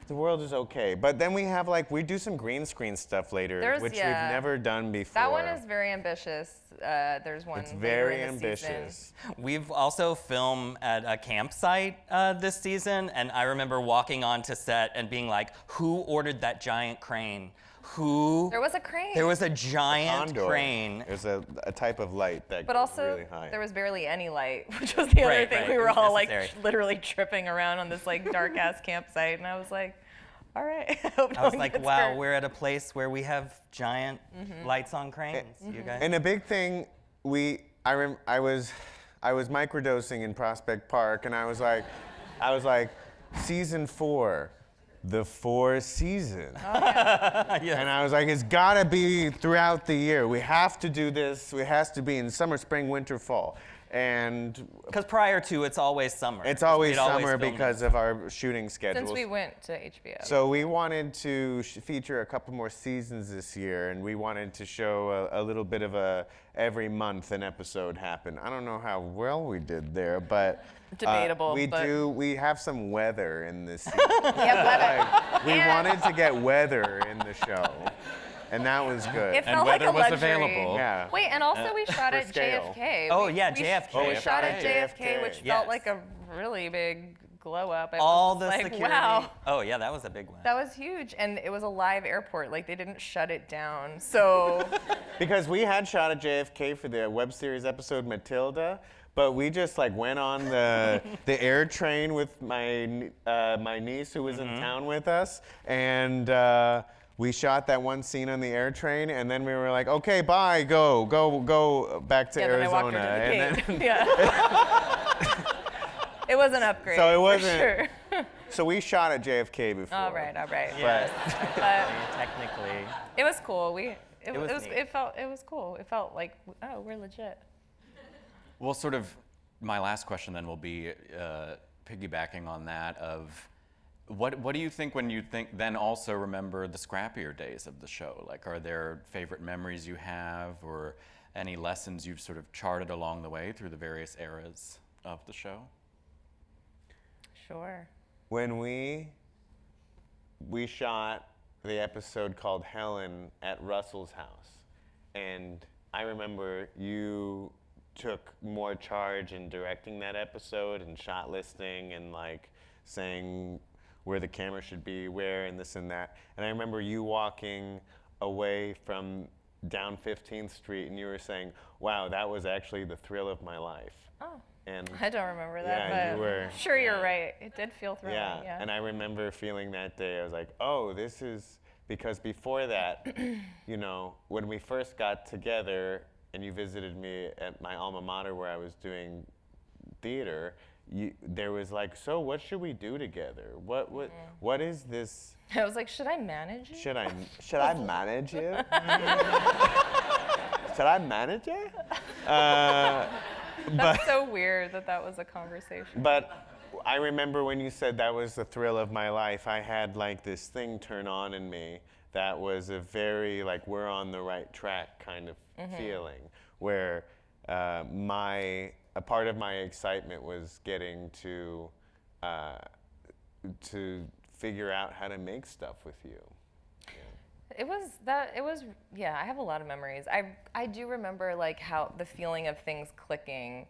the world is okay. But then we do some green screen stuff later, which we've never done before. that one is very ambitious. There's one. It's later very in the season. ambitious. We've also filmed at a campsite this season, and I remember walking onto set and being like, who ordered that giant crane? There was a crane. There was a giant Condor. crane. It was a type of light that But goes also, really high. there was barely any light, which was the other Right, thing. right. We It were was all necessary. like literally tripping around on this like dark ass campsite, and I was like, all right. I hope no I was one like, gets wow, hurt. we're at a place where we have giant lights on cranes. You guys. And a big thing, I I was microdosing in Prospect Park, and I was like, season 4, the 4 season. Yes. And I was like, it's gotta be throughout the year. We have to do this. It has to be in summer, spring, winter, fall. And Because prior to, it's always summer. it's always We'd always summer film because of our shooting schedules. Since we went to HBO. So we wanted to feature a couple more seasons this year, and we wanted to show a little bit of a every month an episode happen. I don't know how well we did there, but Debatable, but- we have some weather in this season. Yeah, We wanted to get weather in the show, and that was good. It And felt weather like a was luxury. available. Yeah. Wait, and also we shot for at scale. JFK. Oh, We- yeah, we JFK. sh- We we shot shot at at JFK, JFK. which Yes. felt like a really big glow up. All the like, security. wow. Oh, yeah, that was a big one. That was huge, and it was a live airport. Like they didn't shut it down. So Because we had shot at JFK for the web series episode Matilda, but we just like went on the air train with my niece who was in town with us, and we shot that one scene on the air train, and then we were like, okay, bye, go back to yeah, then I Arizona. walked her to the And gate. then- Yeah. It was an upgrade. So it for wasn't- sure. so we shot at JFK before. all right. Yes. But Technically. it was cool. was neat. It was cool. It felt like, oh, we're legit. Well, sort of, my last question then will be piggybacking on that of, what do you think when you think, then also remember the scrappier days of the show? Like, are there favorite memories you have, or any lessons you've sort of charted along the way through the various eras of the show? Sure. When we shot the episode called Helen at Russell's house, and I remember you took more charge in directing that episode and shot listing and like saying where the camera should be, where, and this and that. And I remember you walking away from down 15th Street and you were saying, wow, that was actually the thrill of my life. Oh. And I don't remember that, Yeah, but you were- sure you're right. It did feel thrilling. yeah, and I remember feeling that day, I was like, oh, this is, because before that, you know, when we first got together and you visited me at my alma mater where I was doing theater, there was like, so what should we do together? What is this? I was like, should I manage you? Should I manage you? Should I manage you? That's so weird that was a conversation. But I remember when you said that was the thrill of my life, I had like this thing turn on in me that was a very like we're on the right track kind of feeling, where a part of my excitement was getting to figure out how to make stuff with you. Yeah, I have a lot of memories. I do remember like how the feeling of things clicking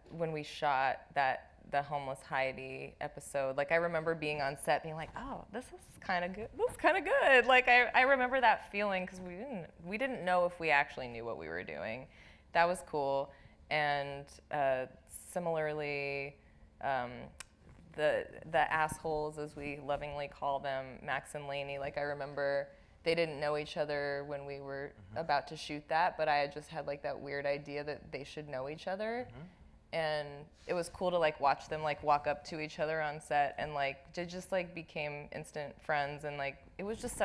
when we shot the homeless Heidi episode. Like I remember being on set being like, oh, this is kind of good. This is kind of good. Like I remember that feeling because we didn't know if we actually knew what we were doing. That was cool. And similarly, the assholes, as we lovingly call them, Max and Lainey, like I remember they didn't know each other when we were about to shoot that, but I had just had like that weird idea that they should know each other. And it was cool to like watch them like walk up to each other on set and like just like became instant friends, and like it was just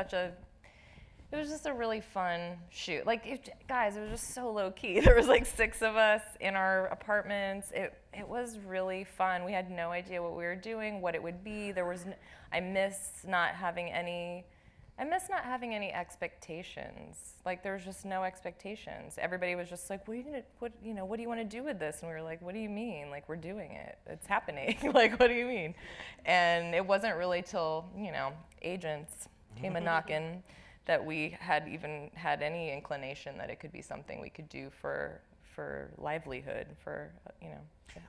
a really fun shoot. Like guys, it was just so low key. There was like 6 of us in our apartments. It was really fun. We had no idea what we were doing, what it would be. I miss not having any expectations. Like there was just no expectations. Everybody was just like, what do you want to do with this? And we were like, what do you mean? Like we're doing it. It's happening. Like what do you mean? And it wasn't really till, agents came a knocking that we had even had any inclination that it could be something we could do for livelihood,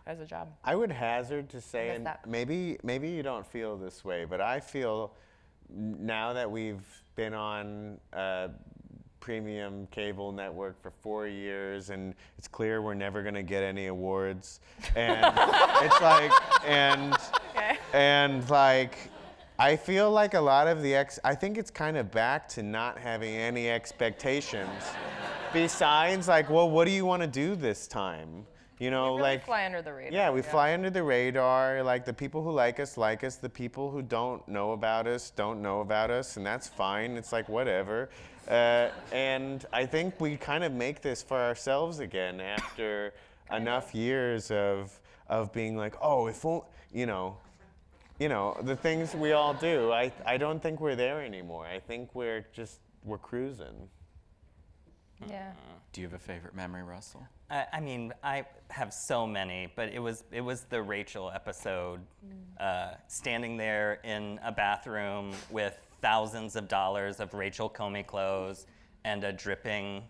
as a job. I would hazard to say, Miss and that. maybe you don't feel this way, but I feel now that we've been on a premium cable network for 4 years, and it's clear we're never going to get any awards, and it's like, and like, I feel like a lot of I think it's kind of back to not having any expectations. Besides, like, well, what do you want to do this time? You know, We really like fly under the radar. yeah, we fly under the radar. Like the people who like us. The people who don't know about us, and that's fine. It's like whatever. And I think we kind of make this for ourselves again after enough years of being like, oh, if you know, the things we all do. I don't think we're there anymore. I think we're cruising. Yeah. Do you have a favorite memory, Russell? I mean, I have so many, but it was the Rachel episode, standing there in a bathroom with thousands of dollars of Rachel Comey clothes and a dripping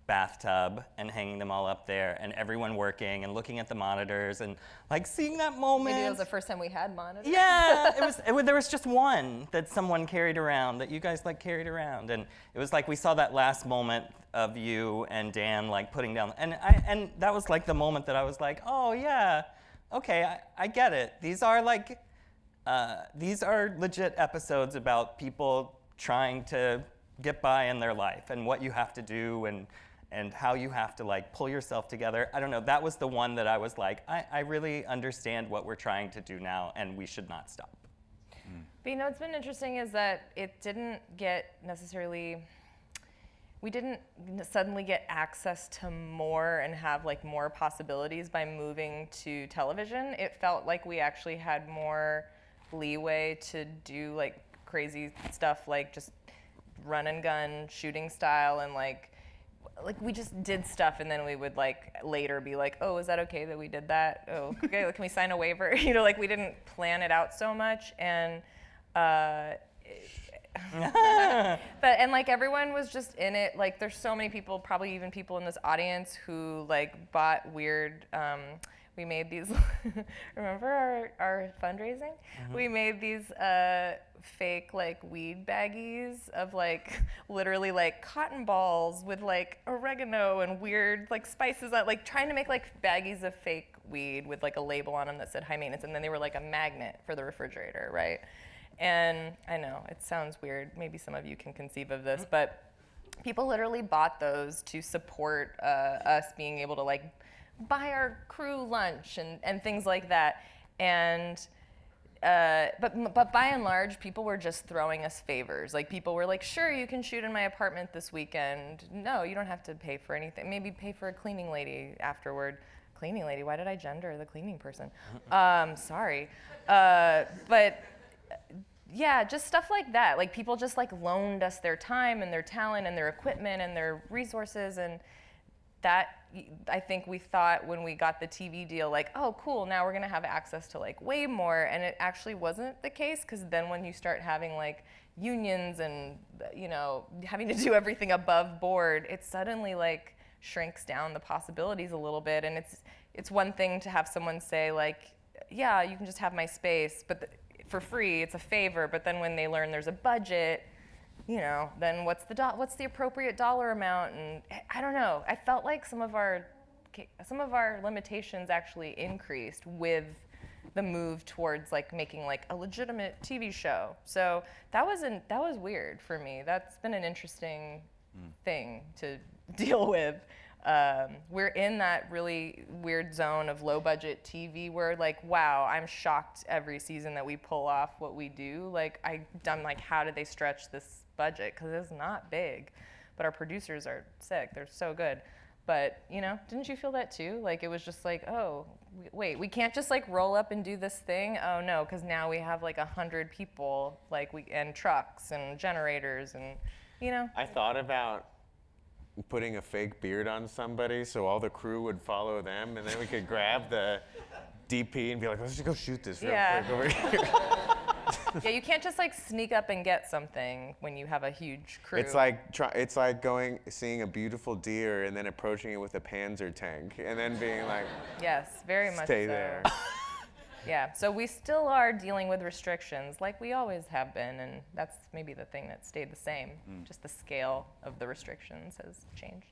bathtub and hanging them all up there and everyone working and looking at the monitors and like seeing that moment. Maybe it was the first time we had monitors. Yeah, there was just one that someone carried around that you guys like carried around, and it was like we saw that last moment of you and Dan like putting down, and that was like the moment that I was like, oh yeah, okay, I get it. These are legit episodes about people trying to get by in their life and what you have to do and how you have to like pull yourself together. I don't know, that was the one that I was like, I really understand what we're trying to do now and we should not stop. But you know what's been interesting is that it didn't get necessarily, we didn't suddenly get access to more and have like more possibilities by moving to television. It felt like we actually had more leeway to do like crazy stuff like just run and gun shooting style and like we just did stuff and then we would like later be like, oh, is that okay that we did that? Oh, okay, can we sign a waiver? You know, like we didn't plan it out so much and but and like everyone was just in it. Like there's so many people, probably even people in this audience who like bought weird we made these remember our fundraising? Mm-hmm. We made these fake like weed baggies of like literally like cotton balls with like oregano and weird like spices that like trying to make like baggies of fake weed with like a label on them that said high maintenance, and then they were like a magnet for the refrigerator, right? And I know it sounds weird, maybe some of you can conceive of this, but people literally bought those to support us being able to like buy our crew lunch and things like that. And but by and large, people were just throwing us favors. Like people were like, sure, you can shoot in my apartment this weekend. No, you don't have to pay for anything. Maybe pay for a cleaning lady afterward. Cleaning lady, why did I gender the cleaning person? Sorry. But yeah, just stuff like that. Like people just like loaned us their time and their talent and their equipment and their resources, and that I think we thought when we got the TV deal, like, oh, cool, now we're gonna have access to like way more, and it actually wasn't the case, because then when you start having like unions and, you know, having to do everything above board, it suddenly like shrinks down the possibilities a little bit, and it's one thing to have someone say like, yeah, you can just have my space, but for free, it's a favor, but then when they learn there's a budget, you know, then what's the appropriate dollar amount? And I don't know. I felt like some of our limitations actually increased with the move towards like making like a legitimate TV show. So that was weird for me. That's been an interesting thing to deal with. We're in that really weird zone of low budget TV where like, wow, I'm shocked every season that we pull off what we do. Like I'm like, how did they stretch this budget? Because it's not big, but our producers are sick. They're so good. But, you know, didn't you feel that too? Like it was just like, oh, wait, we can't just like roll up and do this thing? Oh no, because now we have like 100 people, like and trucks and generators and, you know. I thought about putting a fake beard on somebody so all the crew would follow them, and then we could grab the DP and be like, let's just go shoot this real quick over here. Yeah, you can't just like sneak up and get something when you have a huge crew. It's like seeing a beautiful deer and then approaching it with a Panzer tank and then being like, yes, very much stay so. there. Yeah, so we still are dealing with restrictions like we always have been, and that's maybe the thing that stayed the same. Just the scale of the restrictions has changed.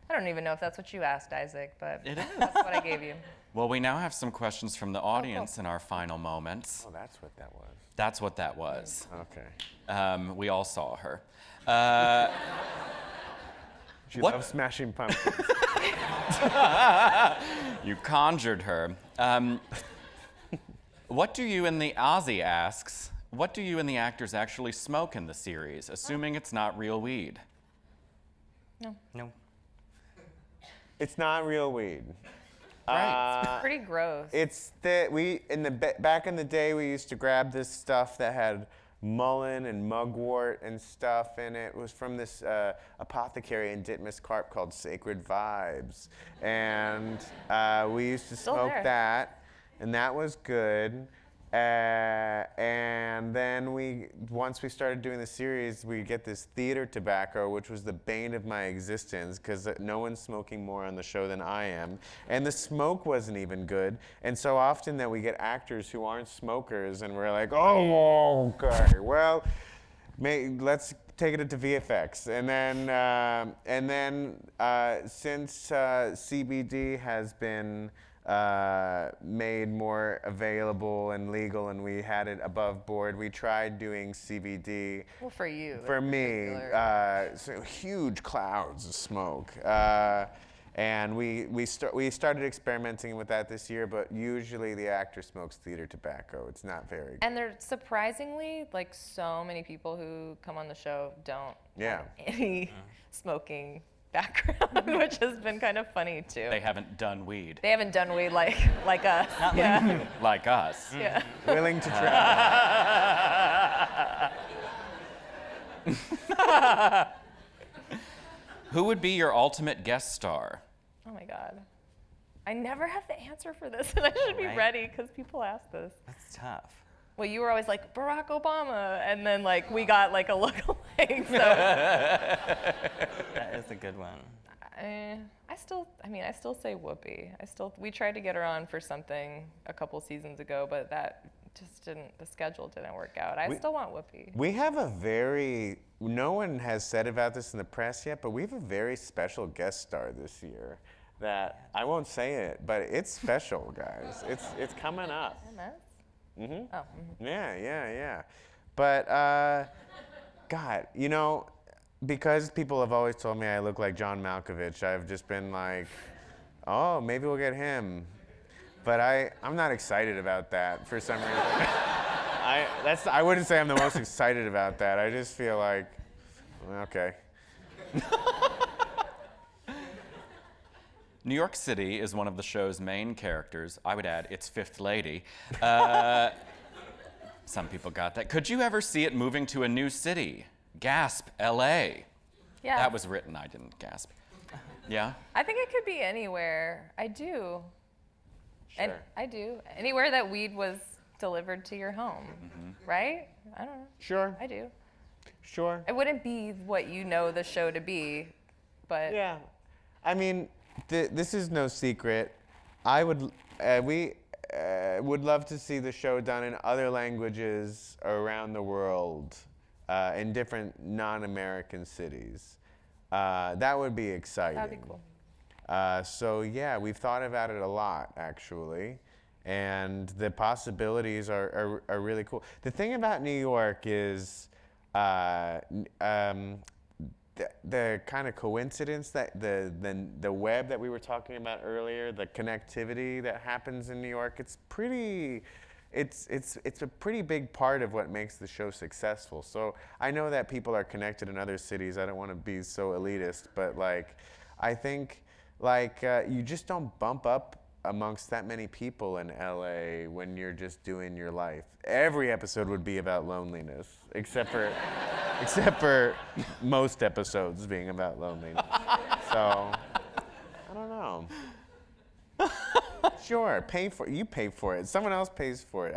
I don't even know if that's what you asked, Isaac, but It is. that's what I gave you. Well, we now have some questions from the audience in our final moments. Oh, that's what that was. That's what that was. Okay. We all saw her. She What- loves Smashing Pumpkins. You conjured her. What do you and the Ozzy asks, what do you and the actors actually smoke in the series, assuming it's not real weed? No. It's not real weed. Right. It's pretty gross. It's back in the day we used to grab this stuff that had mullein and mugwort and stuff in it. It was from this apothecary in Ditmas Carp called Sacred Vibes, and we used to Still smoke there. that, and that was good. And then once we started doing the series, we get this theater tobacco, which was the bane of my existence, because no one's smoking more on the show than I am. And the smoke wasn't even good. And so often that we get actors who aren't smokers, and we're like, oh, okay, well, let's take it to VFX. And then since CBD has been made more available and legal, and we had it above board, we tried doing CBD. Well, for you. For in me, particular. so huge clouds of smoke. And we started experimenting with that this year, but usually the actor smokes theater tobacco. It's not very And there's surprisingly, like, so many people who come on the show don't Yeah. have any smoking background, which has been kind of funny too. They haven't done weed. They haven't done weed like us. Yeah. Like us. Yeah. willing to try. Who would be your ultimate guest star? Oh my God. I never have the answer for this, and I should be Right. ready because people ask this. That's tough. Well, you were always like Barack Obama, and then like we got like a lookalike. So That is a good one. I still say Whoopi. We tried to get her on for something a couple seasons ago, but that just the schedule didn't work out. I still want Whoopi. We have no one has said about this in the press yet, but we have a very special guest star this year that I won't say it, but it's special, guys. It's coming up. MS? Mm-hmm. Oh. Yeah. But, God, because people have always told me I look like John Malkovich, I've just been like, oh, maybe we'll get him. But I'm not excited about that for some reason. I wouldn't say I'm the most excited about that. I just feel like, okay. New York City is one of the show's main characters. I would add, its fifth lady. Some people got that. Could you ever see it moving to a new city? Gasp, LA. Yeah. That was written, I didn't gasp. Yeah? I think it could be anywhere. I do. And Sure. I do. Anywhere that weed was delivered to your home, right? I don't know. Sure. I do. Sure. It wouldn't be what you know the show to be, but Yeah. I mean, this is no secret. We would love to see the show done in other languages around the world, in different non-American cities. That would be exciting. that'd be cool. So yeah, we've thought about it a lot, actually, and the possibilities are really cool. The thing about New York is the kind of coincidence that the web that we were talking about earlier, the connectivity that happens in New York, it's a pretty big part of what makes the show successful. So I know that people are connected in other cities. I don't want to be so elitist, but I think you just don't bump up amongst that many people in LA when you're just doing your life. Every episode would be about loneliness, except for most episodes being about loneliness. So I don't know. Sure, you pay for it. Someone else pays for it.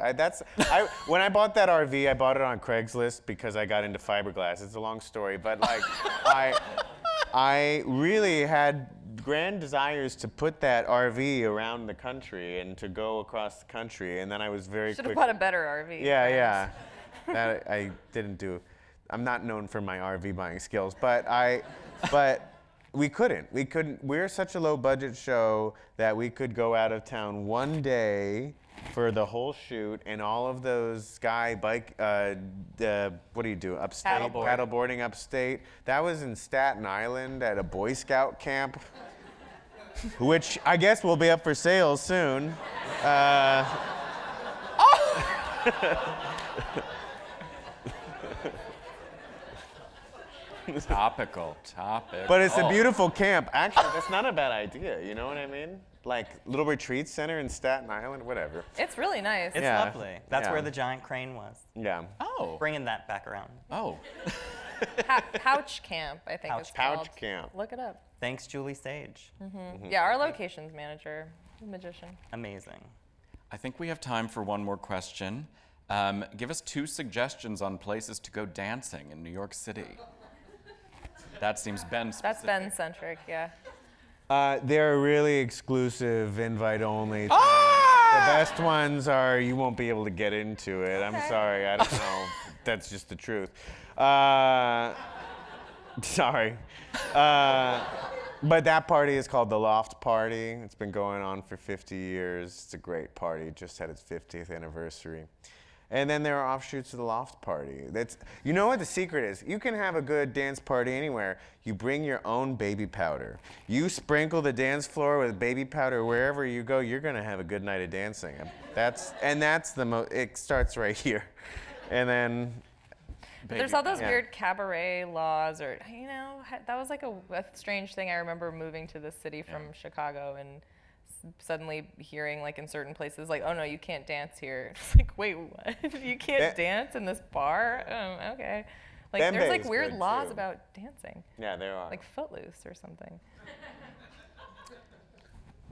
When I bought that RV, I bought it on Craigslist because I got into fiberglass. It's a long story, but I really had grand desires to put that RV around the country and to go across the country, and then I was very Should have quick. bought a better RV. Yeah. That I didn't do. I'm not known for my RV buying skills, but we couldn't. We're such a low budget show that we could go out of town one day for the whole shoot, and all of those what do you do? Upstate? Paddleboarding upstate. That was in Staten Island at a Boy Scout camp. which I guess will be up for sale soon. Topical. But it's a beautiful camp. Actually, that's not a bad idea. You know what I mean? Like little retreat center in Staten Island, whatever. It's really nice. It's Yeah. lovely. That's Yeah. where the giant crane was. Yeah. Oh. Bringing that back around. Oh. Pouch Camp, I think it's called. Pouch Camp. Look it up. Thanks, Julie Sage. Yeah, our locations manager, magician. Amazing. I think we have time for one more question. Give us 2 suggestions on places to go dancing in New York City. That seems Ben That's specific. Ben-centric, yeah. They're really exclusive, invite-only. The best ones are you won't be able to get into it. I'm Okay. sorry, I don't know. That's just the truth. Sorry. But that party is called the Loft Party. It's been going on for 50 years. It's a great party. It just had its 50th anniversary. And then there are offshoots of the Loft Party. You know what the secret is? You can have a good dance party anywhere. You bring your own baby powder. You sprinkle the dance floor with baby powder wherever you go. You're gonna have a good night of dancing. It starts right here, and then. There's all those Yeah. weird cabaret laws, or that was like a strange thing. I remember moving to the city from Chicago and suddenly hearing like in certain places like, oh no, you can't dance here. It's like, wait, what? You can't dance in this bar? Oh, okay. Like Bembe there's like is weird good, laws too. about dancing, Yeah, there are. like Footloose or something.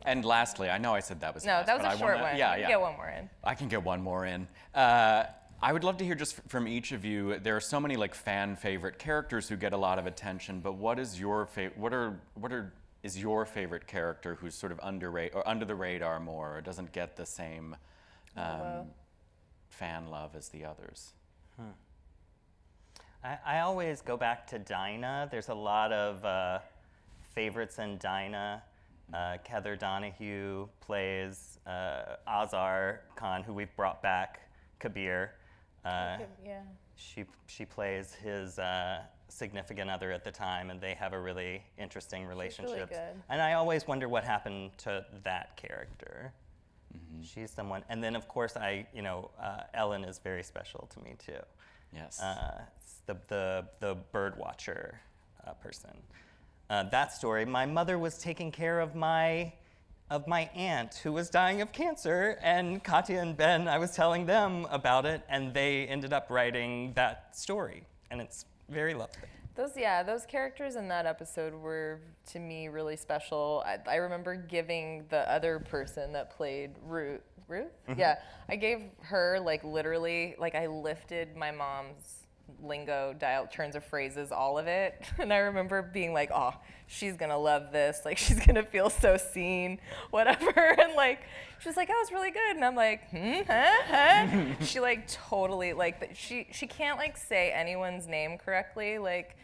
And lastly, I know I said that was No, fast, that was but a I short wanna- one. Yeah, You yeah. get one more in. I can get one more in. I would love to hear just from each of you. There are so many like fan favorite characters who get a lot of attention, but what is your is your favorite character who's sort of underrated or under the radar more, or doesn't get the same fan love as the others? I always go back to Dinah. There's a lot of favorites in Dinah. Heather Donahue plays Azar Khan, who we've brought back, Kabir. Yeah. She plays his significant other at the time, and they have a really interesting relationship. good. And I always wonder what happened to that character. She's someone, and then of course Ellen is very special to me too. Yes. It's the bird watcher person. That story, my mother was taking care of my aunt who was dying of cancer, and Katja and Ben, I was telling them about it, and they ended up writing that story, and it's very lovely. Those characters in that episode were, to me, really special. I remember giving the other person that played Ruth? Mm-hmm. Yeah, I gave her, like, literally, like, I lifted my mom's lingo, dial, turns of phrases, all of it. And I remember being like, oh, she's gonna love this. Like, she's gonna feel so seen, whatever. And like, she was like, oh, it's really good. And I'm like, She like totally, like, she can't like say anyone's name correctly, like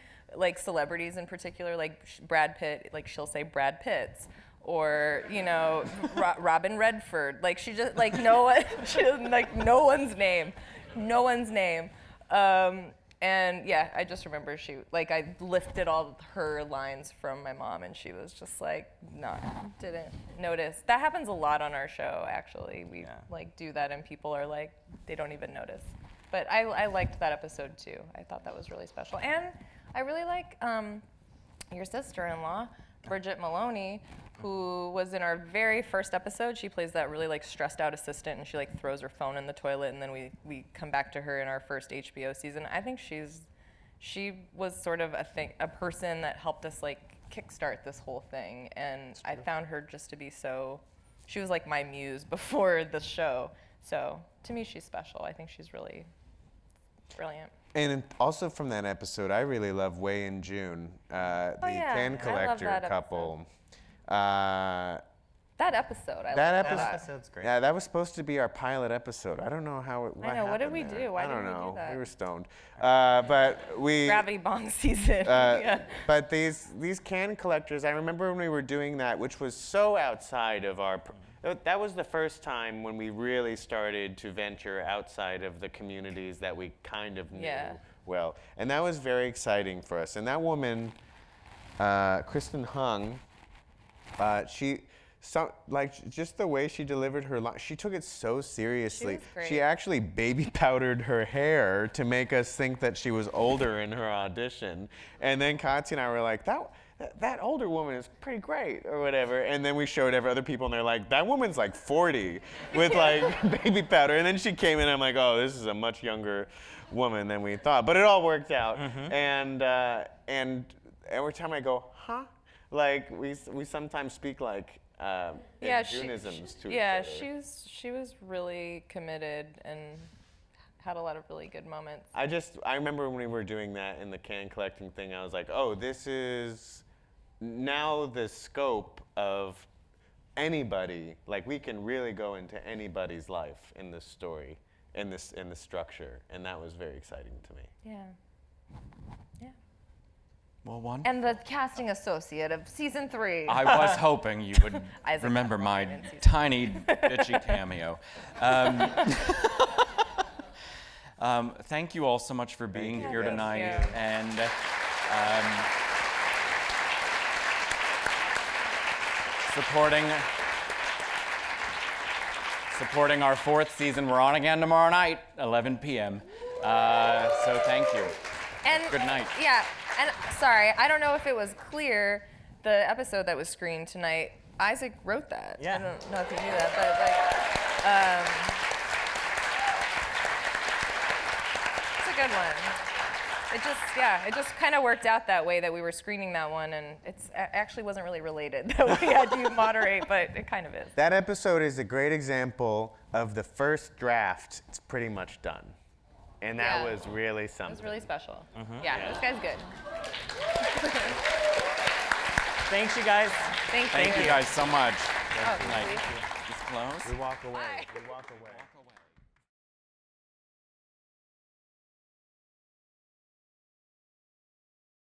celebrities in particular, like Brad Pitt, like she'll say Brad Pitt's. Or, Robin Redford. Like, she just, like, she doesn't, like, no one's name. And yeah, I just remember I lifted all her lines from my mom, and she was just like, no, didn't notice. That happens a lot on our show, actually. We like do that, and people are like, they don't even notice. But I liked that episode too. I thought that was really special. And I really like your sister-in-law, Bridget Maloney, who was in our very first episode. She plays that really like stressed out assistant, and she like throws her phone in the toilet, and then we come back to her in our first HBO season. I think she was sort of a person that helped us like kickstart this whole thing, and I found her just to be she was like my muse before the show. So to me, she's special. I think she's really brilliant. And also from that episode, I really love Wei and June, the can collector couple. That episode. That episode's great. Yeah, that was supposed to be our pilot episode. I don't know how it. I know. What did we happened there. do? Why I don't did we do know. that? We were stoned, but we. Gravity Bong season. Yeah. But these can collectors, I remember when we were doing that, which was so outside of our. That was the first time when we really started to venture outside of the communities that we kind of knew well, and that was very exciting for us. And that woman, Kristen Hung. Just the way she delivered her line, she took it so seriously. She was great. She actually baby powdered her hair to make us think that she was older in her audition. And then Katya and I were like, that older woman is pretty great, or whatever. And then we showed other people, and they're like, that woman's like 40 with like baby powder. And then she came in, and I'm like, oh, this is a much younger woman than we thought. But it all worked out. And every time I go, huh? Like we sometimes speak like Junisms to each other. she was really committed and had a lot of really good moments. I remember when we were doing that in the can collecting thing, I was like, oh, this is now the scope of anybody. Like we can really go into anybody's life in this story, in the structure, and that was very exciting to me. Yeah. Well, one. And the casting associate of season 3. I was hoping you would Isaac remember Got my Walken in season tiny, bitchy cameo. Thank you all so much for being Thank you. here Yes. tonight. Yeah. And supporting our 4th season. We're on again tomorrow night, 11 p.m. So thank you. And Good night. Yeah, and sorry, I don't know if it was clear, the episode that was screened tonight, Isaac wrote that. Yeah. I don't know if you knew that, but it's a good one. It just kind of worked out that way that we were screening that one, and it actually wasn't really related that we had to moderate, but it kind of is. That episode is a great example of the first draft. It's pretty much done. And that Yeah. was really It something. was really special. Yeah, this guy's good. Thanks, you guys. Thank you. Thank you guys so much. Oh, Good night. please. Just close. We walk away. Bye. We walk away.